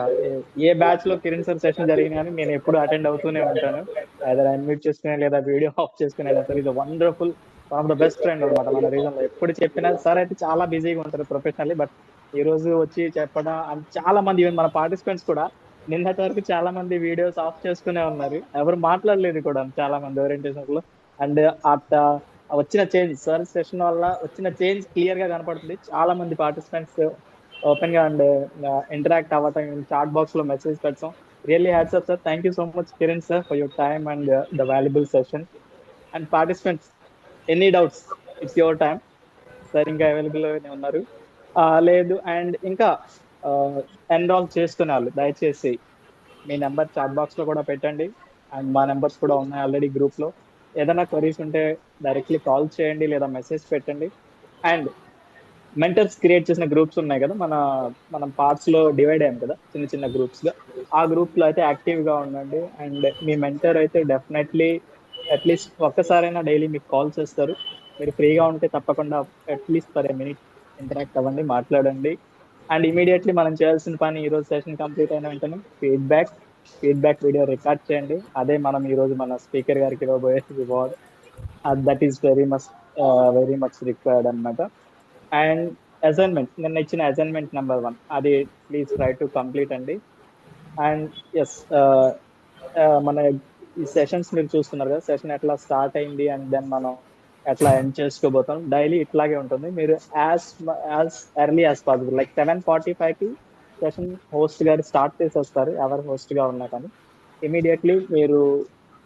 ఏ బ్యాచ్ లో కిరణ్ సార్ సెషన్ జరిగినా కానీ నేను ఎప్పుడు అటెండ్ అవుతూనే ఉంటాను. either అన్మ్యూట్ చేసుకునే లేదా వీడియో ఆఫ్ చేసుకునే. సార్ ఇది wonderful, one of the best friend అనమాట మన రీజన్ లో. ఎప్పుడు చెప్పినా సార్ అయితే చాలా బిజీగా ఉంటారు ప్రొఫెషనల్లీ, బట్ ఈ రోజు వచ్చి చెప్పడం and చాలా మంది ఈవెన్ మన పార్టిసిపెంట్స్ కూడా నిన్నటి వరకు చాలా మంది వీడియోస్ ఆఫ్ చేసుకునే ఉన్నారు. ఎవరు మాట్లాడలేదు కూడా చాలా మంది ఓరియంటేషన్ లో. అండ్ వచ్చిన చేంజ్ సార్ సెషన్ వల్ల వచ్చిన చేంజ్ క్లియర్ గా కనపడుతుంది. చాలా మంది పార్టిసిపెంట్స్ ఓపెన్ గా అండ్ ఇంటరాక్ట్ అవ్వటం, చాట్ బాక్స్ లో మెసేజ్ పెట్టడం. Really hats off sir. Thank you so much Kiran sir for your time and the valuable session. And participants, any doubts, it's your time. Sir ఇంకా available ఉన్నారు. లేదు and ఇంకా enrol చేసుకునే వాళ్ళు దయచేసి మీ నెంబర్ చాట్ బాక్స్ లో కూడా పెట్టండి. అండ్ మా నెంబర్స్ కూడా ఉన్నాయి ఆల్రెడీ గ్రూప్ లో. ఏదైనా క్వరీస్ ఉంటే డైరెక్ట్లీ కాల్ చేయండి లేదా మెసేజ్ పెట్టండి. అండ్ మెంటర్స్ క్రియేట్ చేసిన గ్రూప్స్ ఉన్నాయి కదా, మనం పార్ట్స్ లో డివైడ్ అయ్యాం కదా చిన్న చిన్న గ్రూప్స్ గా. ఆ గ్రూప్ లో అయితే యాక్టివ్ గా ఉండండి. అండ్ మీ మెంటర్ అయితే డెఫినెట్లీ అట్లీస్ట్ ఒక్కసారైనా డైలీ మీకు కాల్ చేస్తారు. మీరు ఫ్రీగా ఉంటే తప్పకుండా at least for a minute interact అవ్వండి, మాట్లాడండి. అండ్ ఇమీడియట్లీ మనం చేయాల్సిన పని, ఈ రోజు సెషన్ కంప్లీట్ అయిన వెంటనే ఫీడ్బ్యాక్ వీడియో రికార్డ్ చేయండి. అదే మనం ఈ రోజు మన స్పీకర్ గారికి ఇవ్వబోయే reward. That is very much required అనమాట. అండ్ అసైన్మెంట్, నిన్న ఇచ్చిన అసైన్మెంట్ నెంబర్ 1 అది ప్లీజ్ ట్రై టు కంప్లీట్ అండి. అండ్ ఎస్, మన ఈ సెషన్స్ మీరు చూస్తున్నారు కదా, సెషన్ ఎట్లా స్టార్ట్ అయింది అండ్ దెన్ మనం ఎట్లా ఎండ్ చేసుకోబోతాం. డైలీ ఇట్లాగే ఉంటుంది. మీరు as early as possible like 7:45కి సెషన్ హోస్ట్ గారు స్టార్ట్ చేసేస్తారు. ఎవరు హోస్ట్ గా ఉన్నా కానీ ఇమీడియట్లీ మీరు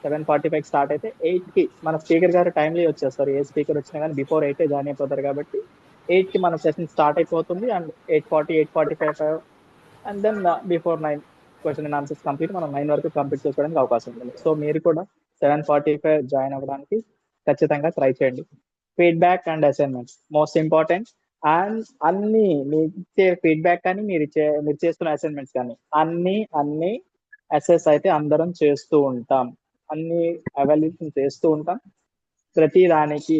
7:45 స్టార్ట్ అయితే 8కి మన స్పీకర్ గారు టైమ్లీ వచ్చేస్తారు. ఏ స్పీకర్ వచ్చినా కానీ బిఫోర్ 8 జాయిన్ అయిపోతారు కాబట్టి 8కి మన సెషన్ స్టార్ట్ అయిపోతుంది. And 8:40, 8:45 and then before 9 question and answers complete మనం 9 వరకు కంప్లీట్ చేసుకోవడానికి అవకాశం ఉంటుంది. సో మీరు కూడా 7:45 జాయిన్ అవ్వడానికి ఖచ్చితంగా ట్రై చేయండి. Feedback and assignments most important. And అన్ని మీరు ఇచ్చే ఫీడ్బ్యాక్ కానీ మీరు చేస్తున్న అసైన్మెంట్స్ కానీ అన్ని అసెస్ అయితే అందరం చేస్తూ ఉంటాం. అన్ని ఎవాల్యుయేషన్ చేస్తూ ఉంటాం. ప్రతి దానికి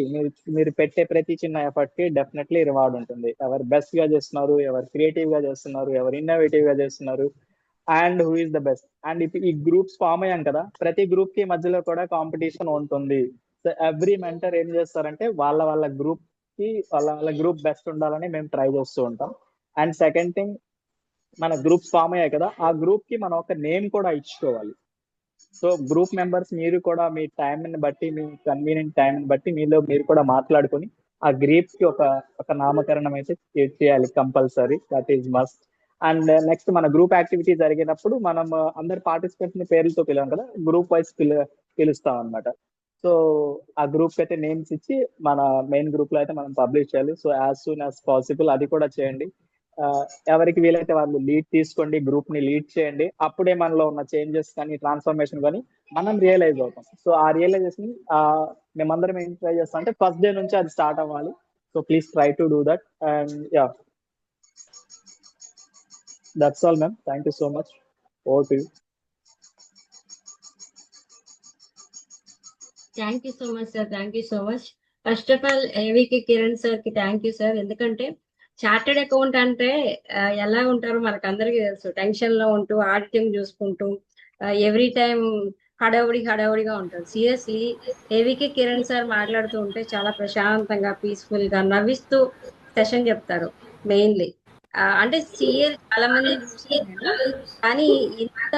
మీరు పెట్టే ప్రతి చిన్న ఎఫర్ట్ కి డెఫినెట్లీ రివార్డ్ ఉంటుంది. ఎవరు బెస్ట్ గా చేస్తున్నారు, ఎవరు క్రియేటివ్ గా చేస్తున్నారు, ఎవరు ఇన్నోవేటివ్ గా చేస్తున్నారు, and who is the best. And ఇప్పుడు ఈ గ్రూప్స్ ఫామ్ అయ్యాం కదా, ప్రతి గ్రూప్ కి మధ్యలో కూడా కాంపిటీషన్ ఉంటుంది. సో ఎవ్రీ మెంటర్ ఏం చేస్తారంటే వాళ్ళ గ్రూప్ కి వాళ్ళ గ్రూప్ బెస్ట్ ఉండాలని మేము ట్రై చేస్తూ ఉంటాం. అండ్ సెకండ్ థింగ్, మన గ్రూప్స్ ఫామ్ అయ్యాయి కదా, ఆ గ్రూప్ కి మనం ఒక నేమ్ కూడా ఇచ్చుకోవాలి. సో గ్రూప్ మెంబర్స్ మీరు కూడా మీ టైంని బట్టి, మీ కన్వీనియంట్ టైంని బట్టి మీలో మీరు కూడా మాట్లాడుకొని ఆ గ్రూప్ కి ఒక నామకరణం అయితే చేయాలి compulsory. That is must. And next మన గ్రూప్ యాక్టివిటీ జరిగినప్పుడు మనం అందరి పార్టిసిపెంట్స్ ని పేర్లతో పిలవం కదా, గ్రూప్ వైజ్ పిలుస్తాం అనమాట. సో ఆ గ్రూప్ అయితే నేమ్స్ ఇచ్చి మన మెయిన్ గ్రూప్ లో అయితే మనం పబ్లిష్ చేయాలి. So as soon as possible అది కూడా చేయండి. ఎవరికి వీలైతే వాళ్ళు లీడ్ తీసుకోండి, గ్రూప్ ని లీడ్ చేయండి. అప్పుడే మనలో ఉన్న చేంజెస్ కానీ ట్రాన్స్ఫర్మేషన్ కానీ మనం రియలైజ్ అవుతాం. సో ఆ రియలైజేషన్ మేమందరం ఏం ట్రై చేస్తాం అంటే ఫస్ట్ డే నుంచి అది స్టార్ట్ అవ్వాలి. So please try to do that. And yeah, that's all ma'am. Thank you so much. Over to you. Thank you so much sir. Thank you so much. First of all ఏవికే Kiran sir కి thank you sir. ఎందుకంటే chartered account అంటే ఎలా ఉంటారో మనకు అందరికీ తెలుసు. Tension లో ఉంటూ ఆడిటింగ్ చూసుకుంటూ ఎవ్రీ టైం హడావుడిగా ఉంటారు. సీరియస్లీ ఏవికే కిరణ్ సార్ మాట్లాడుతూ ఉంటే చాలా ప్రశాంతంగా, పీస్ఫుల్ గా నవ్విస్తూ సెషన్ చెప్తారు. మెయిన్లీ అంటే సీఎల్ చాలా మంది చూసాను, కానీ ఇంత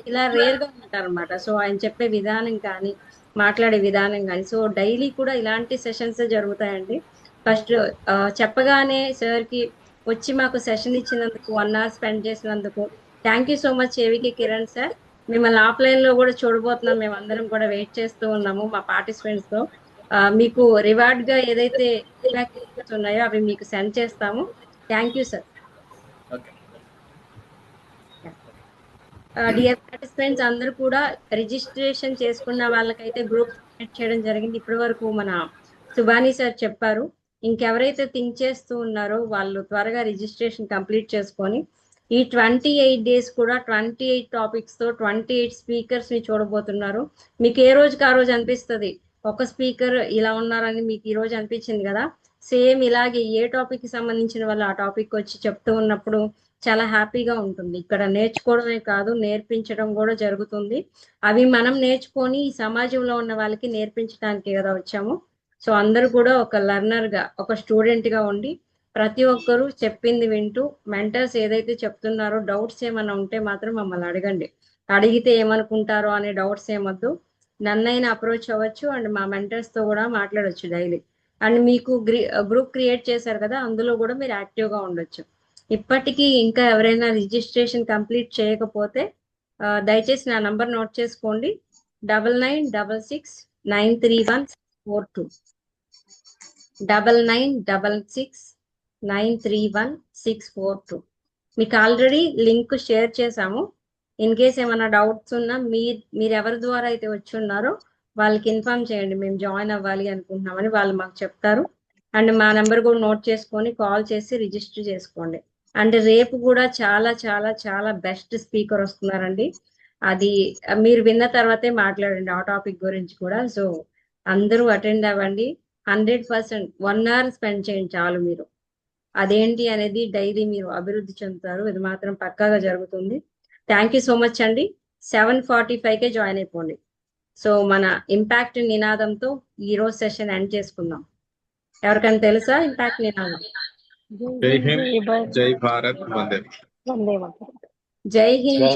ఇలా రేర్ గా ఉంటారు అనమాట. సో ఆయన చెప్పే విధానం కానీ, మాట్లాడే విధానం కానీ, సో డైలీ కూడా ఇలాంటి సెషన్స్ జరుగుతాయండి. ఫస్ట్ చెప్పగానే సార్ కి వచ్చి మాకు సెషన్ ఇచ్చినందుకు, 1 hour స్పెండ్ చేసినందుకు thank you so much ఏవికే Kiran sir. మిమ్మల్ని ఆఫ్లైన్ లో కూడా చూడబోతున్నాం. మేము అందరం కూడా వెయిట్ చేస్తూ ఉన్నాము మా పార్టిసిపెంట్స్ తో. మీకు రివార్డ్ గా ఏదైతే ఉన్నాయో అవి మీకు సెండ్ చేస్తాము. Thank you sir. Dear participants అందరూ కూడా రిజిస్ట్రేషన్ చేసుకున్న వాళ్ళకైతే గ్రూప్ క్రియేట్ చేయడం జరిగింది. ఇప్పటి వరకు మన సుబాని సార్ చెప్పారు. ఇంకెవరైతే థింక్ చేస్తూ ఉన్నారో వాళ్ళు త్వరగా రిజిస్ట్రేషన్ కంప్లీట్ చేసుకొని ఈ 28 days కూడా 28 topics తో 28 speakers ని చూడబోతున్నారు. మీకు ఏ రోజుకి ఆ రోజు అనిపిస్తుంది ఒక స్పీకర్ ఇలా ఉన్నారని మీకు ఈ రోజు అనిపించింది కదా, సేమ్ ఇలాగే ఏ టాపిక్ కి సంబంధించిన వాళ్ళు ఆ టాపిక్ వచ్చి చెప్తూ ఉన్నప్పుడు చాలా హ్యాపీగా ఉంటుంది. ఇక్కడ నేర్చుకోవడమే కాదు, నేర్పించడం కూడా జరుగుతుంది. అవి మనం నేర్చుకొని ఈ సమాజంలో ఉన్న వాళ్ళకి నేర్పించడానికి కదా వచ్చాము. సో అందరూ కూడా ఒక లర్నర్ గా, ఒక స్టూడెంట్ గా ఉండి ప్రతి ఒక్కరూ చెప్పింది వింటూ, మెంటర్స్ ఏదైతే చెప్తున్నారో డౌట్స్ ఏమైనా ఉంటే మాత్రం మమ్మల్ని అడగండి. అడిగితే ఏమనుకుంటారో అనే డౌట్స్ ఏమొద్దు, నన్నైనా అప్రోచ్ అవ్వచ్చు అండ్ మా మెంటర్స్ తో కూడా మాట్లాడొచ్చు డైలీ. అండ్ మీకు గ్రూప్ క్రియేట్ చేశారు కదా, అందులో కూడా మీరు యాక్టివ్ గా ఉండొచ్చు. ఇప్పటికీ ఇంకా ఎవరైనా రిజిస్ట్రేషన్ కంప్లీట్ చేయకపోతే దయచేసి నా నంబర్ నోట్ చేసుకోండి. 9966931642 9966931642. మీకు ఆల్రెడీ లింక్ షేర్ చేశాము. ఇన్ కేస్ ఏమైనా డౌట్స్ ఉన్నా మీరు ఎవరి ద్వారా అయితే వచ్చి ఉన్నారో వాళ్ళకి ఇన్ఫార్మ్ చేయండి, మేము జాయిన్ అవ్వాలి అనుకుంటున్నామని. వాళ్ళు మాకు చెప్తారు. అండ్ మా నెంబర్ కూడా నోట్ చేసుకొని కాల్ చేసి రిజిస్టర్ చేసుకోండి. అండ్ రేపు కూడా చాలా చాలా చాలా బెస్ట్ స్పీకర్ వస్తున్నారండి. అది మీరు విన్న తర్వాతే మాట్లాడండి ఆ టాపిక్ గురించి కూడా. సో అందరూ అటెండ్ అవ్వండి. 100% 1 hour స్పెండ్ చేయండి చాలు. మీరు అదేంటి అనేది డైలీ మీరు అభివృద్ధి చెందుతారు. ఇది మాత్రం పక్కాగా జరుగుతుంది. థ్యాంక్ యూ సో మచ్ అండి. 7:45కే జాయిన్ అయిపోండి. సో మన ఇంపాక్ట్ నినాదంతో ఈ రోజు సెషన్ ఎండ్ చేసుకుందాం. ఎవరికైనా తెలుసా ఇంపాక్ట్ నినాదం? జై హింద్, జై భారత్, వందే మాతరం. జై హింద్,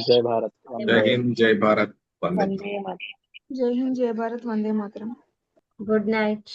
జై భారత్, జై హింద్, జై భారత్, వందే జై హింద్, జై భారత్, వందే మాతరం. Good night.